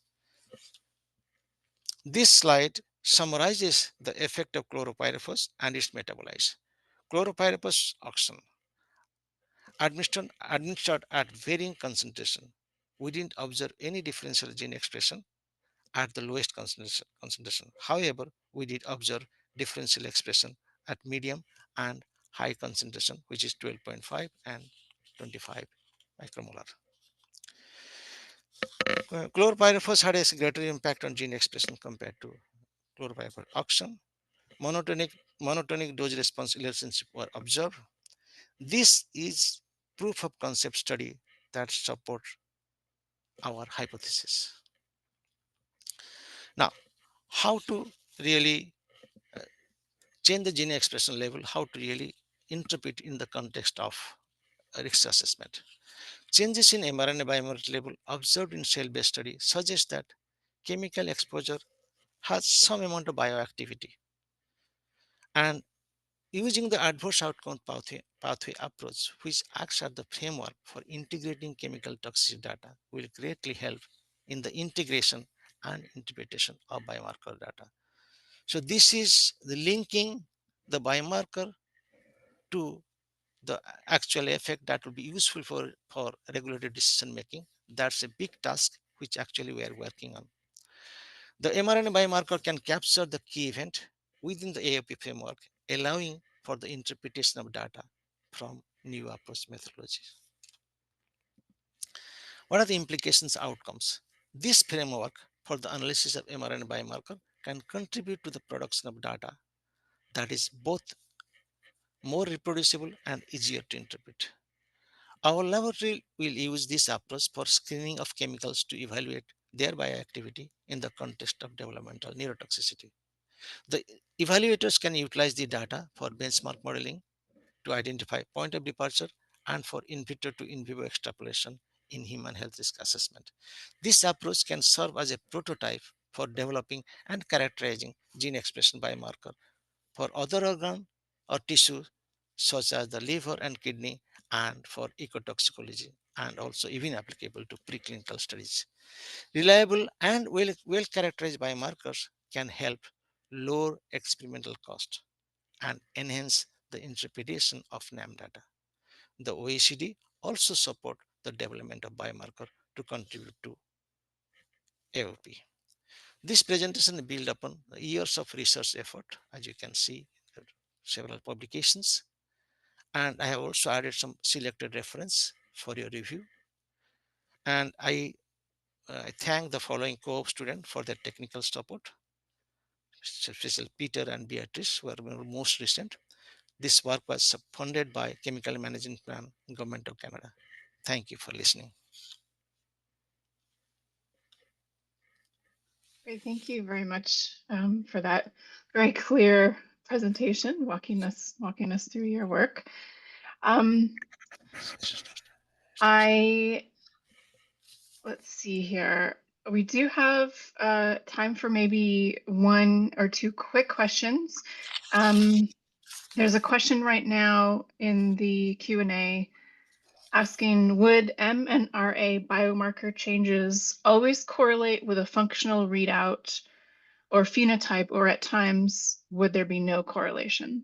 This slide summarizes the effect of chlorpyrifos and its metabolites. Chlorpyrifos auxin administered at varying concentration. We didn't observe any differential gene expression at the lowest concentration. However, we did observe differential expression at medium and high concentration, which is 12.5 and 25 micromolar. Chlorpyrifos had a greater impact on gene expression compared to chlorpyrifos auxin. Monotonic dose response relationship were observed. This is proof of concept study that supports our hypothesis. Now, how to really change the gene expression level, how to really interpret in the context of risk assessment. Changes in mRNA biomarker level observed in cell-based study suggest that chemical exposure has some amount of bioactivity. And using the adverse outcome pathway approach, which acts as the framework for integrating chemical toxicity data, will greatly help in the integration and interpretation of biomarker data. So this is the linking the biomarker to the actual effect that will be useful for regulated decision making. That's a big task which actually we are working on. The mRNA biomarker can capture the key event within the AOP framework, allowing for the interpretation of data from new approach methodologies. What are the implications outcomes? This framework for the analysis of mRNA biomarker can contribute to the production of data that is both more reproducible and easier to interpret. Our laboratory will use this approach for screening of chemicals to evaluate their bioactivity in the context of developmental neurotoxicity. The evaluators can utilize the data for benchmark modeling to identify point of departure and for in vitro to in vivo extrapolation in human health risk assessment. This approach can serve as a prototype for developing and characterizing gene expression biomarker for other organ or tissue such as the liver and kidney, and for ecotoxicology, and also even applicable to preclinical studies. Reliable and well characterized biomarkers can help lower experimental cost and enhance the interpretation of NAM data. The OECD also support the development of biomarker to contribute to AOP. This presentation built upon years of research effort, as you can see, several publications, and I have also added some selected reference for your review. And I thank the following co-op students for their technical support, especially Peter and Beatrice, who are most recent. This work was funded by Chemical Management Plan, Government of Canada. Thank you for listening. Great, thank you very much for that very clear presentation, walking us through your work. I let's see here. We do have time for maybe one or two quick questions. There's a question right now in the Q&A asking, would mNRA biomarker changes always correlate with a functional readout or phenotype, or at times would there be no correlation?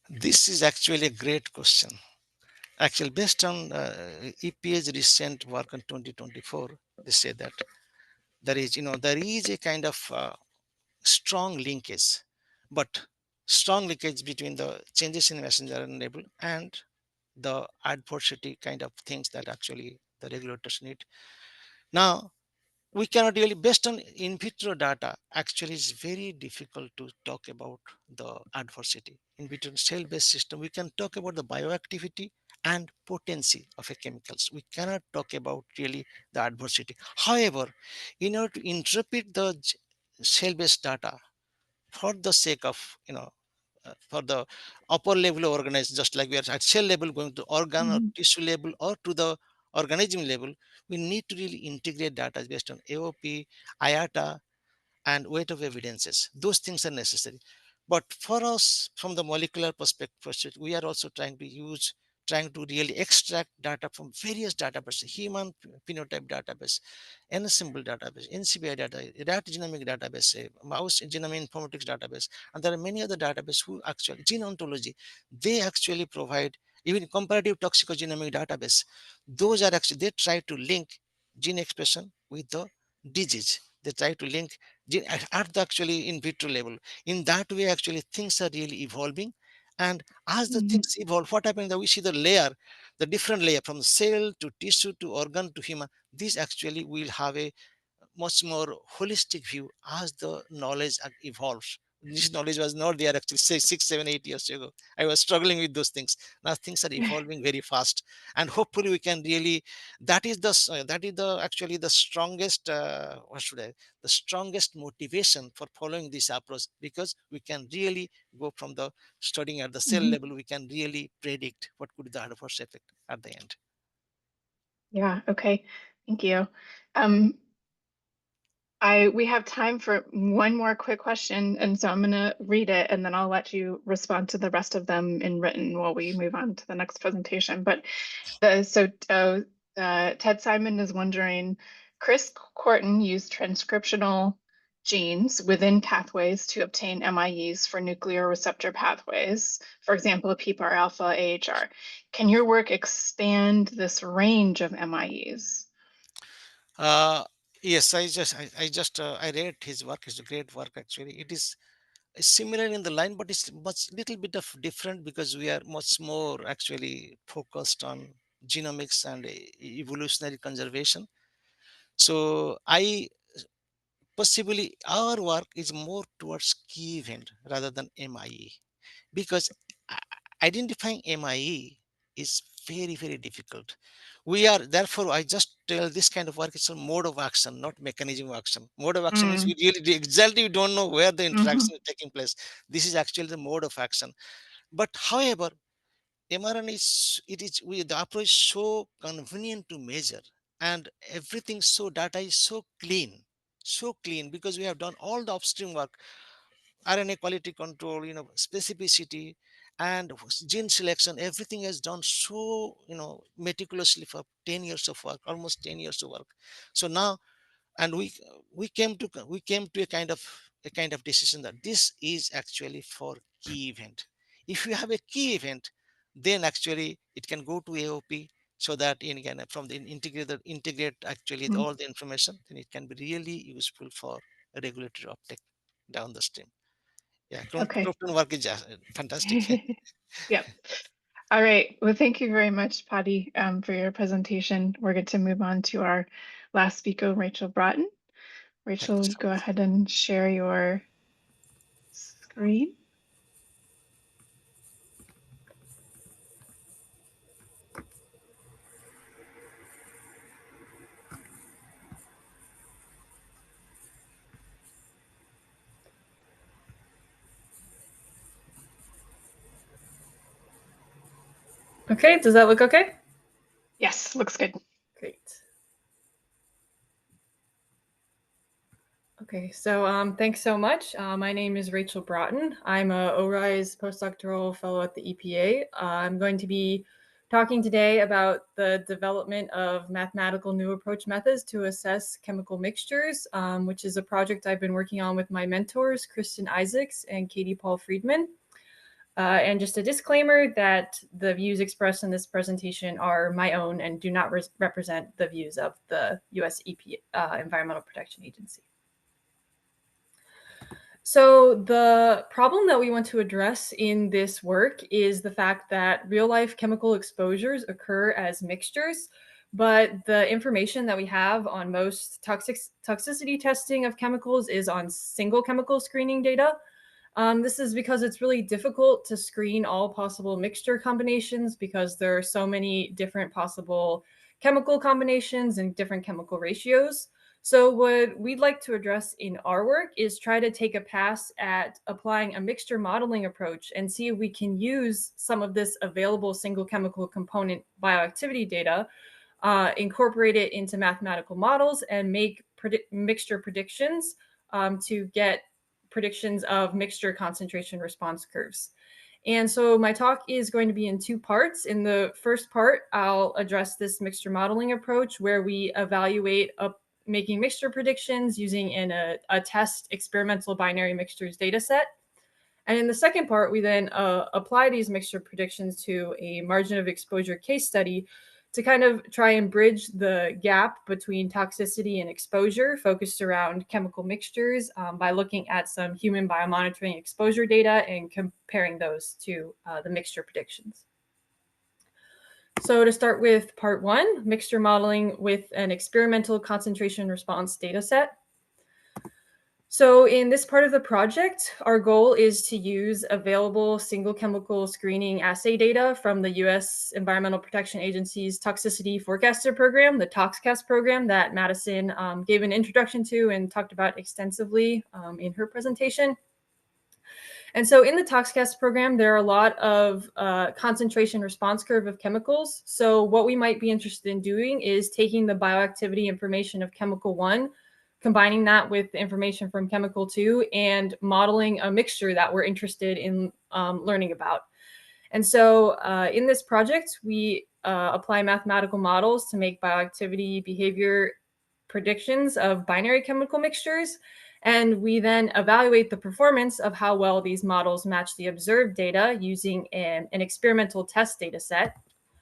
This is actually a great question. Actually, based on EPA's recent work in 2024, they say that there is a kind of strong linkage, but strong linkage between the changes in messenger RNA label and the adversity kind of things that actually the regulators need. Now, we cannot really, based on in vitro data, actually it's very difficult to talk about the adversity. In vitro cell-based system, we can talk about the bioactivity and potency of a chemicals. We cannot talk about really the adversity. However, in order to interpret the cell-based data for the sake of, for the upper level of organism, just like we are at cell level going to organ or Mhm. tissue level or to the organism level, we need to really integrate data based on AOP, IATA, and weight of evidences. Those things are necessary. But for us, from the molecular perspective, we are also trying to really extract data from various databases, human phenotype database, ensemble database, NCBI data, rat genomic database, mouse genome informatics database, and there are many other databases who actually, gene ontology, they actually provide even comparative toxicogenomic database. Those are actually, they try to link gene expression with the disease. They try to link at the actually in vitro level. In that way, actually things are really evolving. And as the Mhm. things evolve, what happens that we see the layer, the different layer from cell to tissue to organ to human. This actually will have a much more holistic view as the knowledge evolves. This knowledge was not there actually say 6, 7, 8 years ago. I was struggling with those things. Now things are evolving very fast, and hopefully we can really. That is the actually the strongest. What should I? The strongest motivation for following this approach, because we can really go from the studying at the cell Mhm. level. We can really predict what could be the adverse effect at the end. Yeah, okay. Thank you. We have time for one more quick question, and so I'm going to read it, and then I'll let you respond to the rest of them in written while we move on to the next presentation. But Ted Simon is wondering, Chris Corton used transcriptional genes within pathways to obtain MIEs for nuclear receptor pathways, for example, PPAR alpha, AHR. Can your work expand this range of MIEs? Uh, yes, I read his work. It's a great work actually. It is similar in the line, but it's much little bit of different because we are much more actually focused on genomics and evolutionary conservation. So I possibly our work is more towards key event rather than MIE, because identifying MIE is very, very difficult. We are, therefore, I just tell this kind of work is a mode of action, not mechanism of action. Mode of action means we really exactly we don't know where the interaction is taking place. This is actually the mode of action. But however, mRNA is, the approach is so convenient to measure, and everything, so data is so clean, because we have done all the upstream work, RNA quality control, specificity, and gene selection. Everything is done so, meticulously for 10 years of work, almost 10 years of work. So now, and we came to a kind of decision that this is actually for key event. If you have a key event, then actually it can go to AOP, so that in again from the integrate actually all the information, then it can be really useful for a regulatory uptake down the stream. Yeah, Okay. Broughton work is fantastic. Yep. All right. Well, thank you very much, Padhi, for your presentation. We're going to move on to our last speaker, Rachel Broughton. Thank you Rachel, you so go much. ahead and share your screen. Okay, does that look okay? Yes, looks good. Great. Okay, so thanks so much. My name is Rachel Broughton. I'm a ORISE postdoctoral fellow at the EPA. I'm going to be talking today about the development of mathematical new approach methods to assess chemical mixtures, which is a project I've been working on with my mentors, Kristen Isaacs and Katie Paul Friedman. And just a disclaimer that the views expressed in this presentation are my own and do not represent the views of the US EPA, Environmental Protection Agency. So the problem that we want to address in this work is the fact that real-life chemical exposures occur as mixtures, but the information that we have on most toxicity testing of chemicals is on single chemical screening data. This is because it's really difficult to screen all possible mixture combinations because there are so many different possible chemical combinations and different chemical ratios. So what we'd like to address in our work is try to take a pass at applying a mixture modeling approach and see if we can use some of this available single chemical component bioactivity data, incorporate it into mathematical models, and make mixture predictions to get predictions of mixture concentration response curves. And so my talk is going to be in two parts. In the first part, I'll address this mixture modeling approach where we evaluate making mixture predictions using a test experimental binary mixtures data set. And in the second part, we then apply these mixture predictions to a margin of exposure case study to kind of try and bridge the gap between toxicity and exposure focused around chemical mixtures by looking at some human biomonitoring exposure data and comparing those to the mixture predictions. So to start with part one, mixture modeling with an experimental concentration response data set. So in this part of the project, our goal is to use available single chemical screening assay data from the US Environmental Protection Agency's Toxicity Forecaster program, the ToxCast program that Madison gave an introduction to and talked about extensively in her presentation. And so in the ToxCast program, there are a lot of concentration response curve of chemicals. So what we might be interested in doing is taking the bioactivity information of chemical 1, combining that with the information from chemical 2, and modeling a mixture that we're interested in learning about. And so in this project, we apply mathematical models to make bioactivity behavior predictions of binary chemical mixtures. And we then evaluate the performance of how well these models match the observed data using an experimental test data set.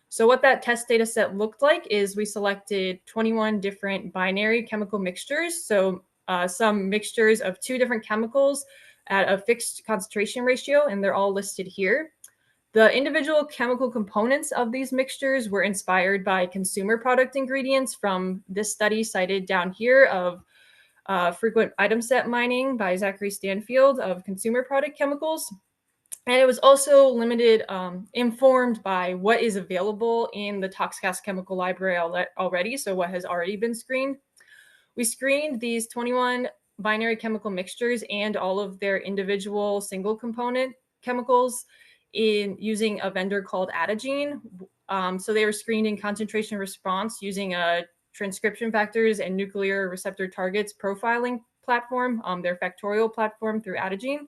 So what that test data set looked like is we selected 21 different binary chemical mixtures. So some mixtures of 2 different chemicals at a fixed concentration ratio, and they're all listed here. The individual chemical components of these mixtures were inspired by consumer product ingredients from this study cited down here of frequent item set mining by Zachary Stanfield of consumer product chemicals. And it was also informed by what is available in the ToxCast chemical library already, so what has already been screened. We screened these 21 binary chemical mixtures and all of their individual single component chemicals using a vendor called Adagene. So they were screened in concentration response using a transcription factors and nuclear receptor targets profiling platform, their factorial platform through Adagene.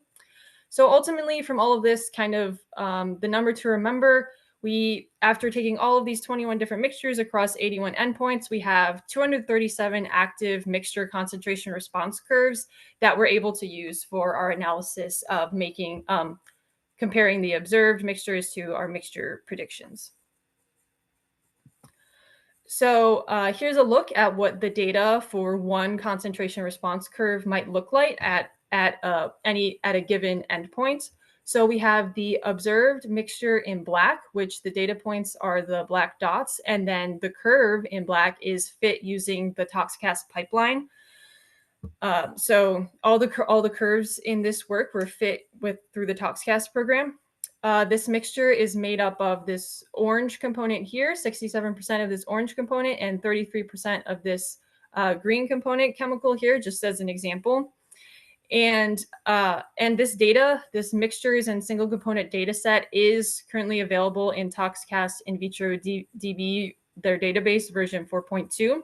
So ultimately, from all of this, kind of the number to remember, after taking all of these 21 different mixtures across 81 endpoints, we have 237 active mixture concentration response curves that we're able to use for our analysis of comparing the observed mixtures to our mixture predictions. So here's a look at what the data for one concentration response curve might look like at a given endpoint. So we have the observed mixture in black, which the data points are the black dots, and then the curve in black is fit using the ToxCast pipeline. So all the curves in this work were fit through the ToxCast program. This mixture is made up of this orange component here, 67% of this orange component, and 33% of this green component chemical here, just as an example. And this data, this mixtures and single component data set is currently available in ToxCast in vitro DB, their database version 4.2.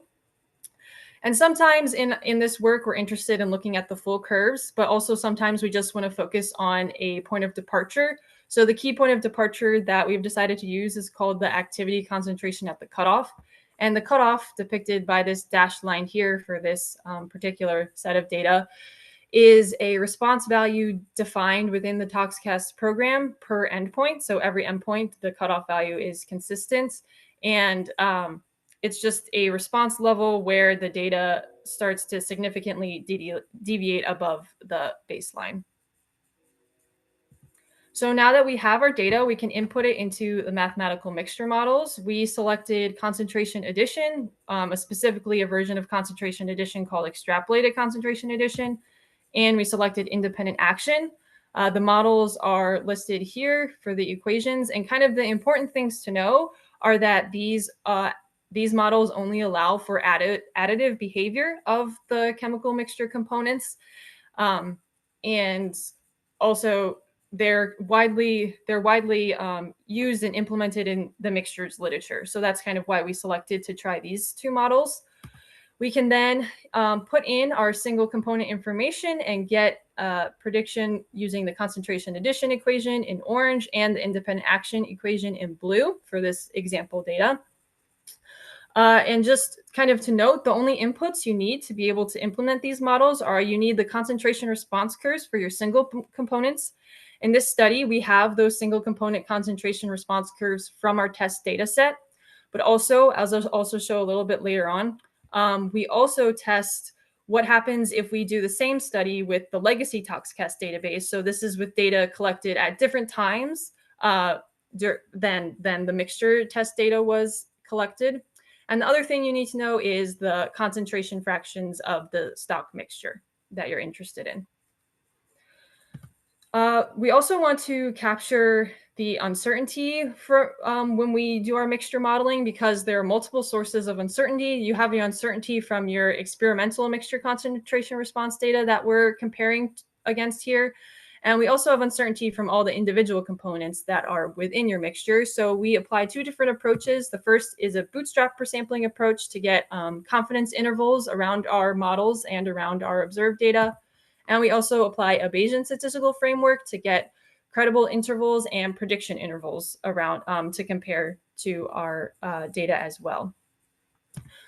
And sometimes in this work, we're interested in looking at the full curves, but also sometimes we just want to focus on a point of departure. So the key point of departure that we've decided to use is called the activity concentration at the cutoff. And the cutoff depicted by this dashed line here for this particular set of data is a response value defined within the ToxCast program per endpoint. So every endpoint, the cutoff value is consistent. And it's just a response level where the data starts to significantly deviate above the baseline. So now that we have our data, we can input it into the mathematical mixture models. We selected concentration addition, specifically a version of concentration addition called extrapolated concentration addition, and we selected independent action. The models are listed here for the equations, and kind of the important things to know are that these models only allow for additive behavior of the chemical mixture components, and also they're widely used and implemented in the mixtures literature. So that's kind of why we selected to try these two models. We can then put in our single component information and get a prediction using the concentration addition equation in orange and the independent action equation in blue for this example data. And just kind of to note, the only inputs you need to be able to implement these models are you need the concentration response curves for your single components. In this study, we have those single component concentration response curves from our test data set, but also, as I'll also show a little bit later on, we also test what happens if we do the same study with the legacy ToxCast database. So this is with data collected at different times than the mixture test data was collected. And the other thing you need to know is the concentration fractions of the stock mixture that you're interested in. We also want to capture the uncertainty for when we do our mixture modeling, because there are multiple sources of uncertainty. You have the uncertainty from your experimental mixture concentration response data that we're comparing against here. And we also have uncertainty from all the individual components that are within your mixture. So we apply two different approaches. The first is a bootstrap per sampling approach to get confidence intervals around our models and around our observed data. And we also apply a Bayesian statistical framework to get credible intervals and prediction intervals around to compare to our data as well.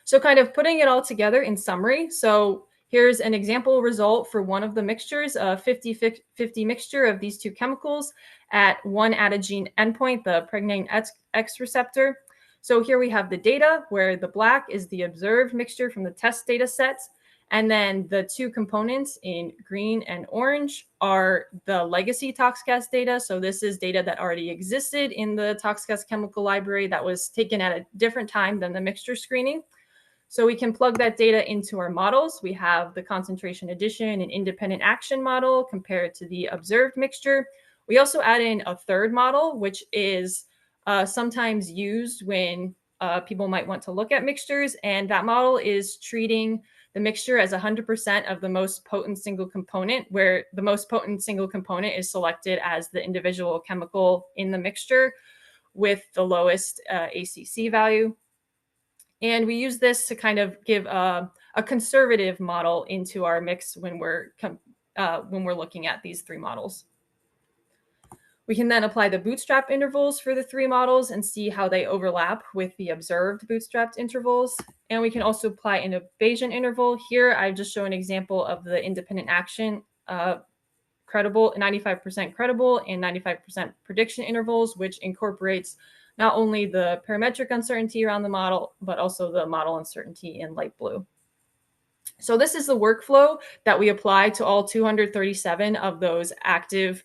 So kind of putting it all together in summary. So here's an example result for one of the mixtures, a 50-50 mixture of these two chemicals at one Adagene endpoint, the pregnane X receptor. So here we have the data where the black is the observed mixture from the test data set. And then the two components in green and orange are the legacy ToxCast data. So this is data that already existed in the ToxCast chemical library that was taken at a different time than the mixture screening. So we can plug that data into our models. We have the concentration addition and independent action model compared to the observed mixture. We also add in a third model, which is sometimes used when people might want to look at mixtures. And that model is treating the mixture as 100% of the most potent single component, where the most potent single component is selected as the individual chemical in the mixture with the lowest ACC value. And we use this to kind of give a conservative model into our mix when we're looking at these three models. We can then apply the bootstrap intervals for the three models and see how they overlap with the observed bootstrapped intervals. And we can also apply an Bayesian interval. Here, I've just shown an example of the independent action credible, 95% credible and 95% prediction intervals, which incorporates not only the parametric uncertainty around the model, but also the model uncertainty in light blue. So this is the workflow that we apply to all 237 of those active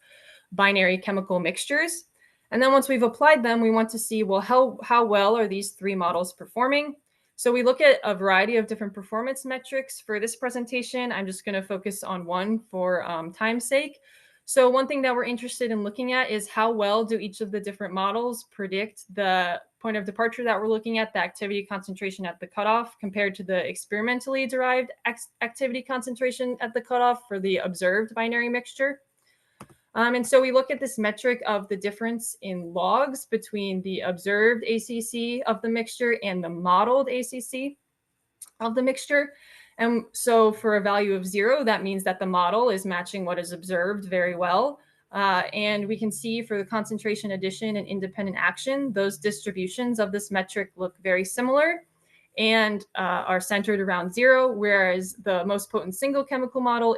binary chemical mixtures. And then once we've applied them, we want to see, well, how well are these three models performing? So we look at a variety of different performance metrics. For this presentation, I'm just going to focus on one for time's sake. So one thing that we're interested in looking at is how well do each of the different models predict the point of departure that we're looking at, the activity concentration at the cutoff, compared to the experimentally derived activity concentration at the cutoff for the observed binary mixture. And so we look at this metric of the difference in logs between the observed ACC of the mixture and the modeled ACC of the mixture. And so for a value of 0, that means that the model is matching what is observed very well. And we can see for the concentration addition and independent action, those distributions of this metric look very similar and are centered around 0, whereas the most potent single chemical model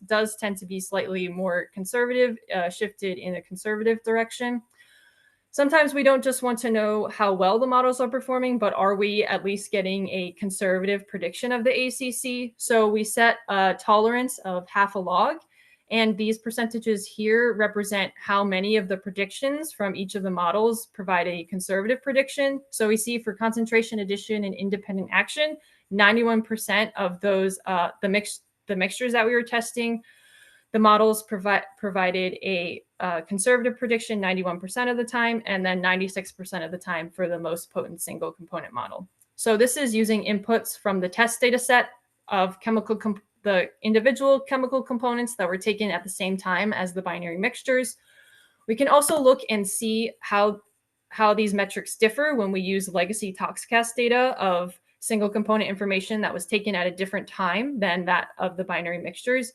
does tend to be slightly more conservative, shifted in a conservative direction. Sometimes we don't just want to know how well the models are performing, but are we at least getting a conservative prediction of the ACC? So we set a tolerance of half a log, and these percentages here represent how many of the predictions from each of the models provide a conservative prediction. So we see for concentration addition and independent action, 91% of those, the mixtures that we were testing, the models provided a conservative prediction 91% of the time, and then 96% of the time for the most potent single component model. So this is using inputs from the test data set of the individual chemical components that were taken at the same time as the binary mixtures. We can also look and see how these metrics differ when we use legacy ToxCast data of single component information that was taken at a different time than that of the binary mixtures.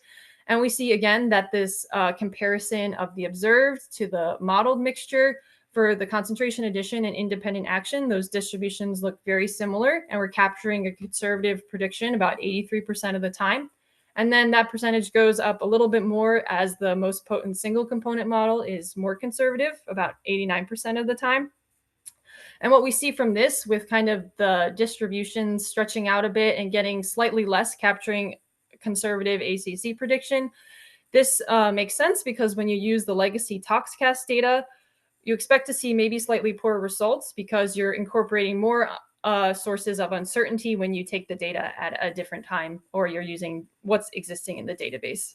And we see again that this comparison of the observed to the modeled mixture for the concentration addition and independent action, those distributions look very similar, and we're capturing a conservative prediction about 83% of the time. And then that percentage goes up a little bit more as the most potent single component model is more conservative, about 89% of the time. And what we see from this, with kind of the distributions stretching out a bit and getting slightly less, capturing conservative ACC prediction, this makes sense because when you use the legacy ToxCast data, you expect to see maybe slightly poorer results because you're incorporating more sources of uncertainty when you take the data at a different time, or you're using what's existing in the database.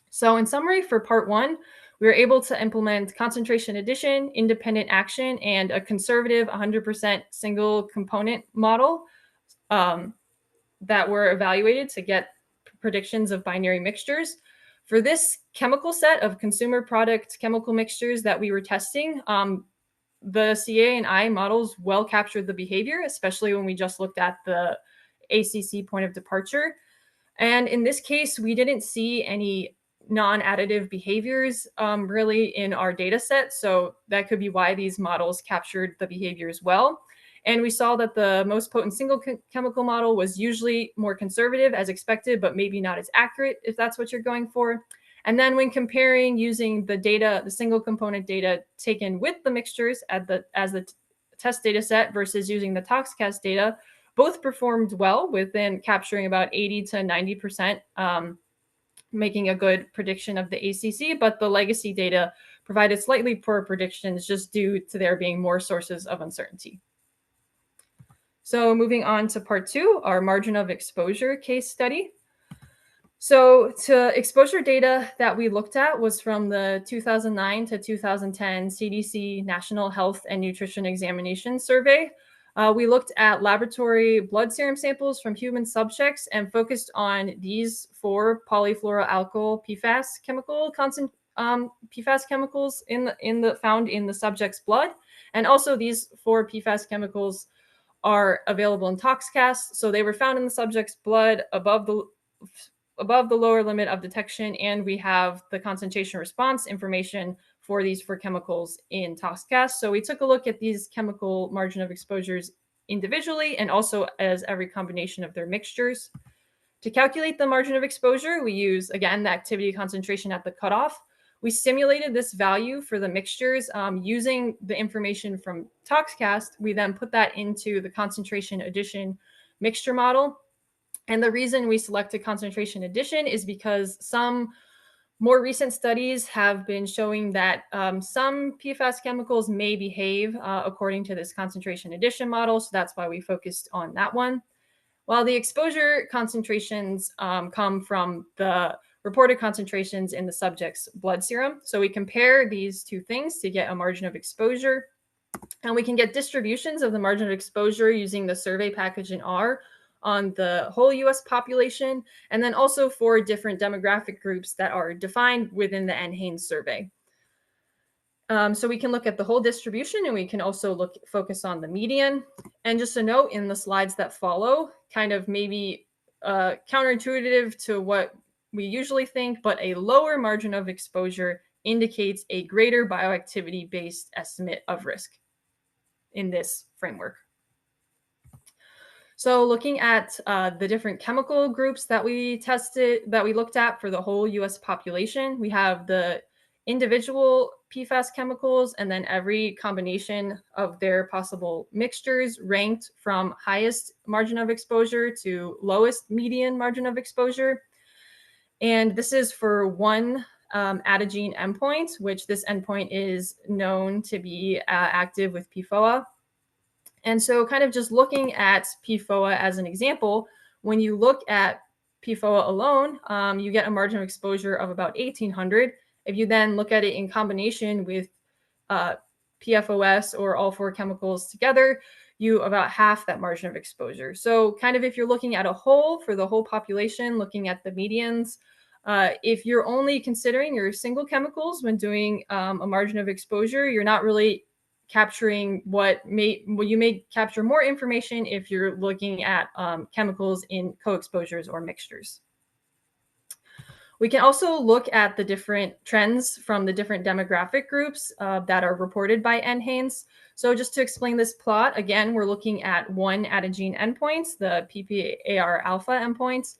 So in summary, for part 1, we were able to implement concentration addition, independent action, and a conservative 100% single component model that were evaluated to get predictions of binary mixtures. For this chemical set of consumer product chemical mixtures that we were testing, the CA and I models well captured the behavior, especially when we just looked at the ACC point of departure. And in this case, we didn't see any non-additive behaviors really in our data set. So that could be why these models captured the behaviors well. And we saw that the most potent single chemical model was usually more conservative as expected, but maybe not as accurate if that's what you're going for. And then when comparing using the data, the single component data taken with the mixtures as the test data set versus using the ToxCast data, both performed well within capturing about 80 to 90%, making a good prediction of the ACC, but the legacy data provided slightly poorer predictions just due to there being more sources of uncertainty. So moving on to part 2, our margin of exposure case study. So exposure data that we looked at was from the 2009 to 2010 CDC National Health and Nutrition Examination Survey. We looked at laboratory blood serum samples from human subjects and focused on these 4 polyfluoroalkyl PFAS PFAS chemicals found in the subject's blood, and also these 4 PFAS chemicals are available in ToxCast. So they were found in the subject's blood above the lower limit of detection, and we have the concentration response information for these 4 chemicals in ToxCast. So we took a look at these chemical margin of exposures individually and also as every combination of their mixtures. To calculate the margin of exposure, we use, again, the activity concentration at the cutoff. We simulated this value for the mixtures using the information from ToxCast. We then put that into the concentration addition mixture model. And the reason we selected concentration addition is because some more recent studies have been showing that some PFAS chemicals may behave according to this concentration addition model. So that's why we focused on that one. While the exposure concentrations come from the reported concentrations in the subject's blood serum. So we compare these 2 things to get a margin of exposure. And we can get distributions of the margin of exposure using the survey package in R on the whole US population, and then also for different demographic groups that are defined within the NHANES survey. So we can look at the whole distribution, and we can also focus on the median. And just a note in the slides that follow, kind of maybe counterintuitive to what we usually think, but a lower margin of exposure indicates a greater bioactivity-based estimate of risk in this framework. So looking at the different chemical groups that we looked at for the whole US population, we have the individual PFAS chemicals and then every combination of their possible mixtures ranked from highest margin of exposure to lowest median margin of exposure. And this is for one adagene endpoint, which this endpoint is known to be active with PFOA. And so kind of just looking at PFOA as an example, when you look at PFOA alone, you get a margin of exposure of about 1,800. If you then look at it in combination with PFOS or all 4 chemicals together, you about half that margin of exposure. So kind of if you're looking at a whole for the whole population, looking at the medians, if you're only considering your single chemicals when doing a margin of exposure, you're not really capturing you may capture more information if you're looking at chemicals in co-exposures or mixtures. We can also look at the different trends from the different demographic groups that are reported by NHANES. So just to explain this plot, again, we're looking at one adagene endpoints, the PPAR alpha endpoints.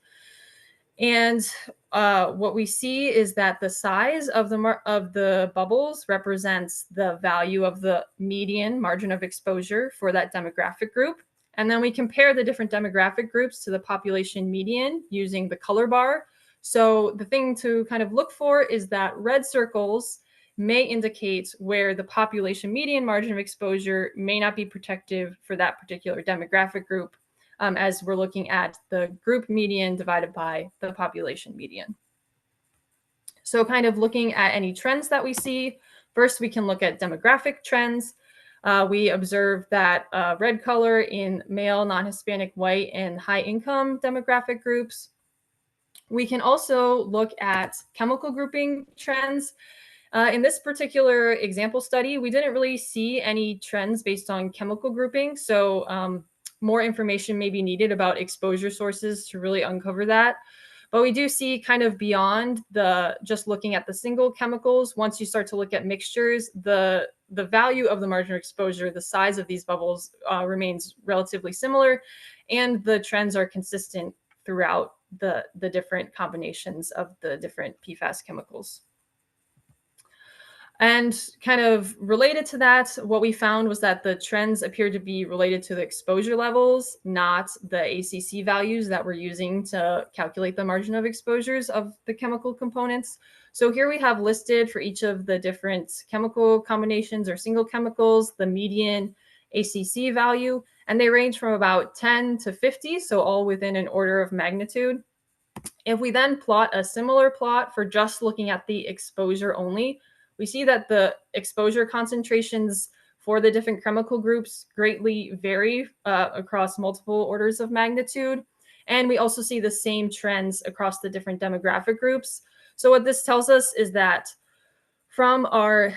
And what we see is that the size of the bubbles represents the value of the median margin of exposure for that demographic group. And then we compare the different demographic groups to the population median using the color bar. So the thing to kind of look for is that red circles may indicate where the population median margin of exposure may not be protective for that particular demographic group, as we're looking at the group median divided by the population median. So kind of looking at any trends that we see, first we can look at demographic trends. We observe that red color in male, non-Hispanic, white, and high-income demographic groups. We can also look at chemical grouping trends. In this particular example study, we didn't really see any trends based on chemical grouping. So more information may be needed about exposure sources to really uncover that. But we do see kind of beyond just looking at the single chemicals, once you start to look at mixtures, the value of the margin of exposure, the size of these bubbles remains relatively similar, and the trends are consistent throughout the different combinations of the different PFAS chemicals. And kind of related to that, what we found was that the trends appeared to be related to the exposure levels, not the ACC values that we're using to calculate the margin of exposures of the chemical components. So here we have listed for each of the different chemical combinations or single chemicals, the median ACC value, and they range from about 10 to 50, so all within an order of magnitude. If we then plot a similar plot for just looking at the exposure only, we see that the exposure concentrations for the different chemical groups greatly vary across multiple orders of magnitude. And we also see the same trends across the different demographic groups. So what this tells us is that from our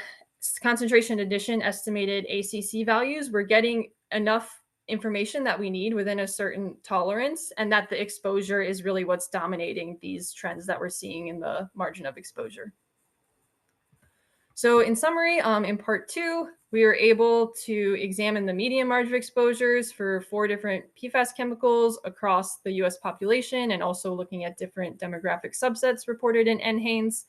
concentration addition estimated ACC values, we're getting enough information that we need within a certain tolerance, and that the exposure is really what's dominating these trends that we're seeing in the margin of exposure. So in summary, in part 2, we were able to examine the median margin of exposures for 4 different PFAS chemicals across the US population, and also looking at different demographic subsets reported in NHANES.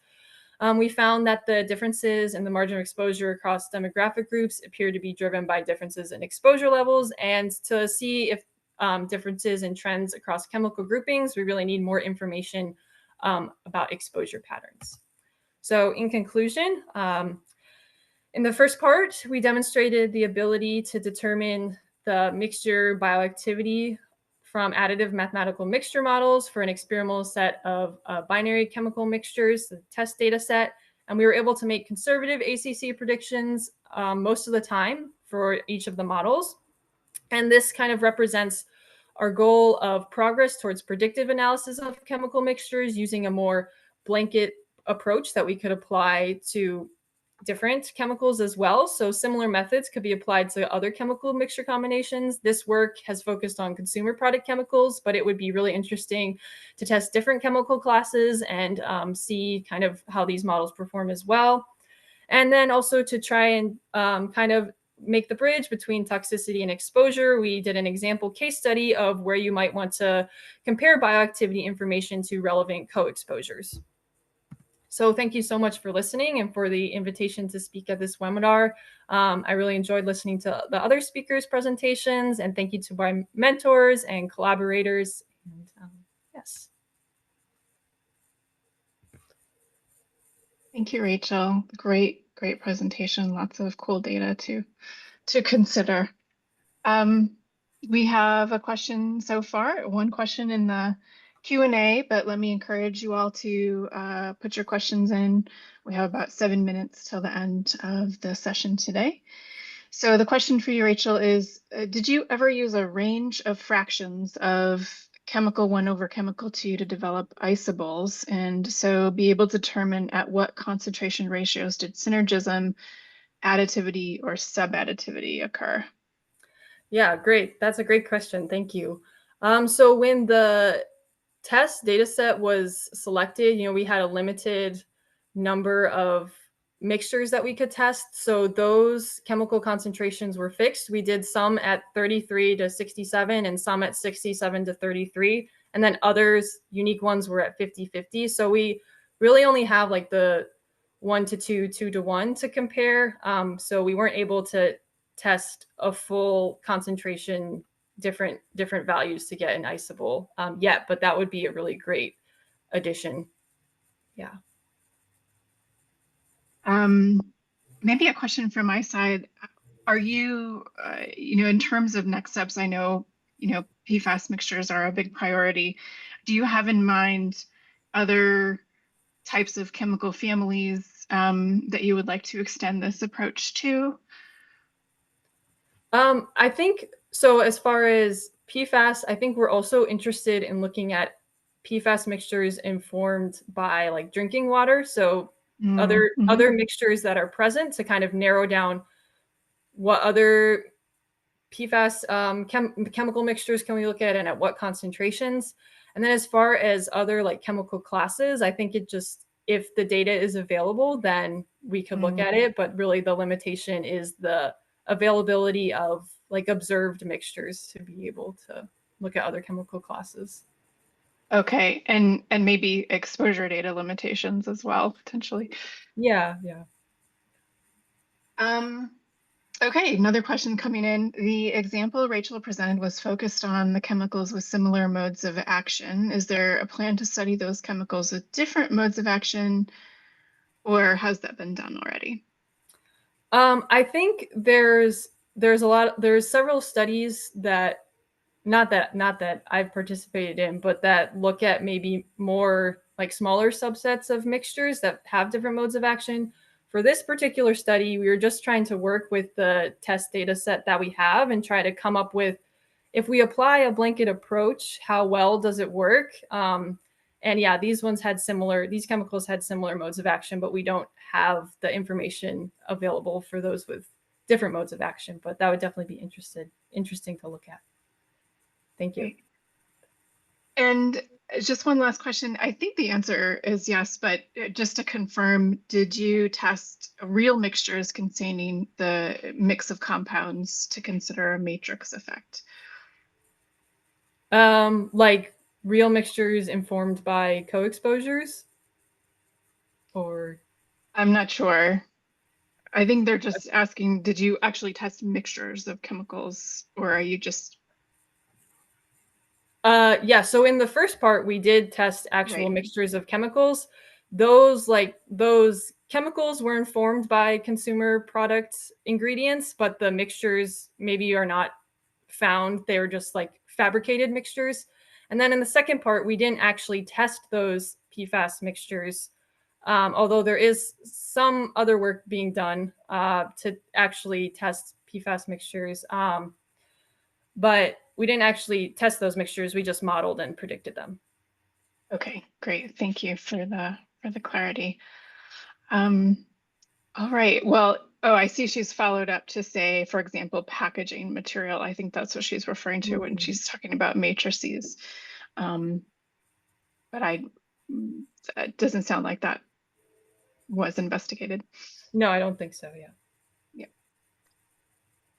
We found that the differences in the margin of exposure across demographic groups appear to be driven by differences in exposure levels. And to see if differences in trends across chemical groupings, we really need more information about exposure patterns. So in conclusion, in the first part, we demonstrated the ability to determine the mixture bioactivity from additive mathematical mixture models for an experimental set of binary chemical mixtures, the test data set. And we were able to make conservative ACC predictions most of the time for each of the models. And this kind of represents our goal of progress towards predictive analysis of chemical mixtures using a more blanket approach that we could apply to different chemicals as well. So similar methods could be applied to other chemical mixture combinations. This work has focused on consumer product chemicals, but it would be really interesting to test different chemical classes and see kind of how these models perform as well. And then also to try and kind of make the bridge between toxicity and exposure, we did an example case study of where you might want to compare bioactivity information to relevant co-exposures. So thank you so much for listening and for the invitation to speak at this webinar. I really enjoyed listening to the other speakers' presentations, and thank you to my mentors and collaborators. And yes. Thank you, Rachel. Great presentation. Lots of cool data to consider. We have a question so far, one question in the Q&A, but let me encourage you all to put your questions in. We have about 7 minutes till the end of the session today. So the question for you, Rachel, is did you ever use a range of fractions of chemical 1 over chemical 2 to develop isobols, and so be able to determine at what concentration ratios did synergism, additivity, or subadditivity occur? Yeah, great. That's a great question. Thank you. So when the test data set was selected, we had a limited number of mixtures that we could test. So those chemical concentrations were fixed. We did some at 33 to 67 and some at 67 to 33. And then others, unique ones, were at 50-50. So we really only have like the 1 to 2, 2 to 1 to compare. So we weren't able to test a full concentration, different values to get an isobol yet, but that would be a really great addition. Yeah. Maybe a question from my side. Are you, in terms of next steps, I know, PFAS mixtures are a big priority. Do you have in mind other types of chemical families that you would like to extend this approach to? I think so. As far as PFAS, I think we're also interested in looking at PFAS mixtures informed by like drinking water. So other mixtures that are present to kind of narrow down what other PFAS chemical mixtures can we look at and at what concentrations. And then as far as other like chemical classes, I think it just, if the data is available, then we could look at it. But really the limitation is the availability of like observed mixtures to be able to look at other chemical classes. Okay, and maybe exposure data limitations as well, potentially. Yeah. Okay, another question coming in. The example Rachel presented was focused on the chemicals with similar modes of action. Is there a plan to study those chemicals with different modes of action, or has that been done already? I think there's several studies that not that I've participated in, but that look at maybe more like smaller subsets of mixtures that have different modes of action. For this particular study, we were just trying to work with the test data set that we have and try to come up with, if we apply a blanket approach, how well does it work? And yeah, these chemicals had similar modes of action, but we don't have the information available for those with different modes of action. But that would definitely be interesting to look at. Thank you. Great. And just one last question. I think the answer is yes, but just to confirm, did you test real mixtures containing the mix of compounds to consider a matrix effect? Like real mixtures informed by co-exposures? Or I'm not sure. I think they're just asking, did you actually test mixtures of chemicals, or are you just... Yeah, so in the first part, we did test actual mixtures of chemicals. Those chemicals were informed by consumer product ingredients, but the mixtures maybe are not found. They were just like fabricated mixtures. And then in the second part, we didn't actually test those PFAS mixtures, although there is some other work being done to actually test PFAS mixtures. But we didn't actually test those mixtures. We just modeled and predicted them. Okay, great. Thank you for the clarity. All right. Well, I see she's followed up to say, for example, packaging material. I think that's what she's referring to when she's talking about matrices. But it doesn't sound like that was investigated. No, I don't think so. Yeah. Yeah.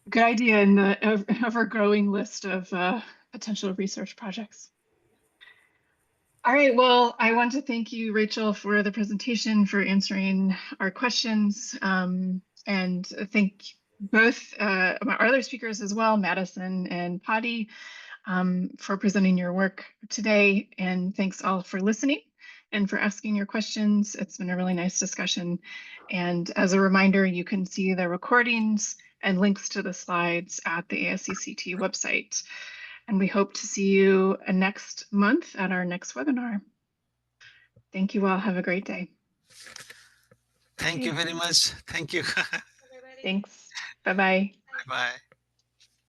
Good idea in the ever-growing list of potential research projects. All right, well, I want to thank you, Rachel, for the presentation, for answering our questions, and thank both our other speakers as well, Madison and Padhi, for presenting your work today. And thanks all for listening and for asking your questions. It's been a really nice discussion. And as a reminder, you can see the recordings and links to the slides at the ASCCT website. And we hope to see you next month at our next webinar. Thank you all. Have a great day. Thank you very much. Thank you. Thanks. Bye-bye. Bye-bye.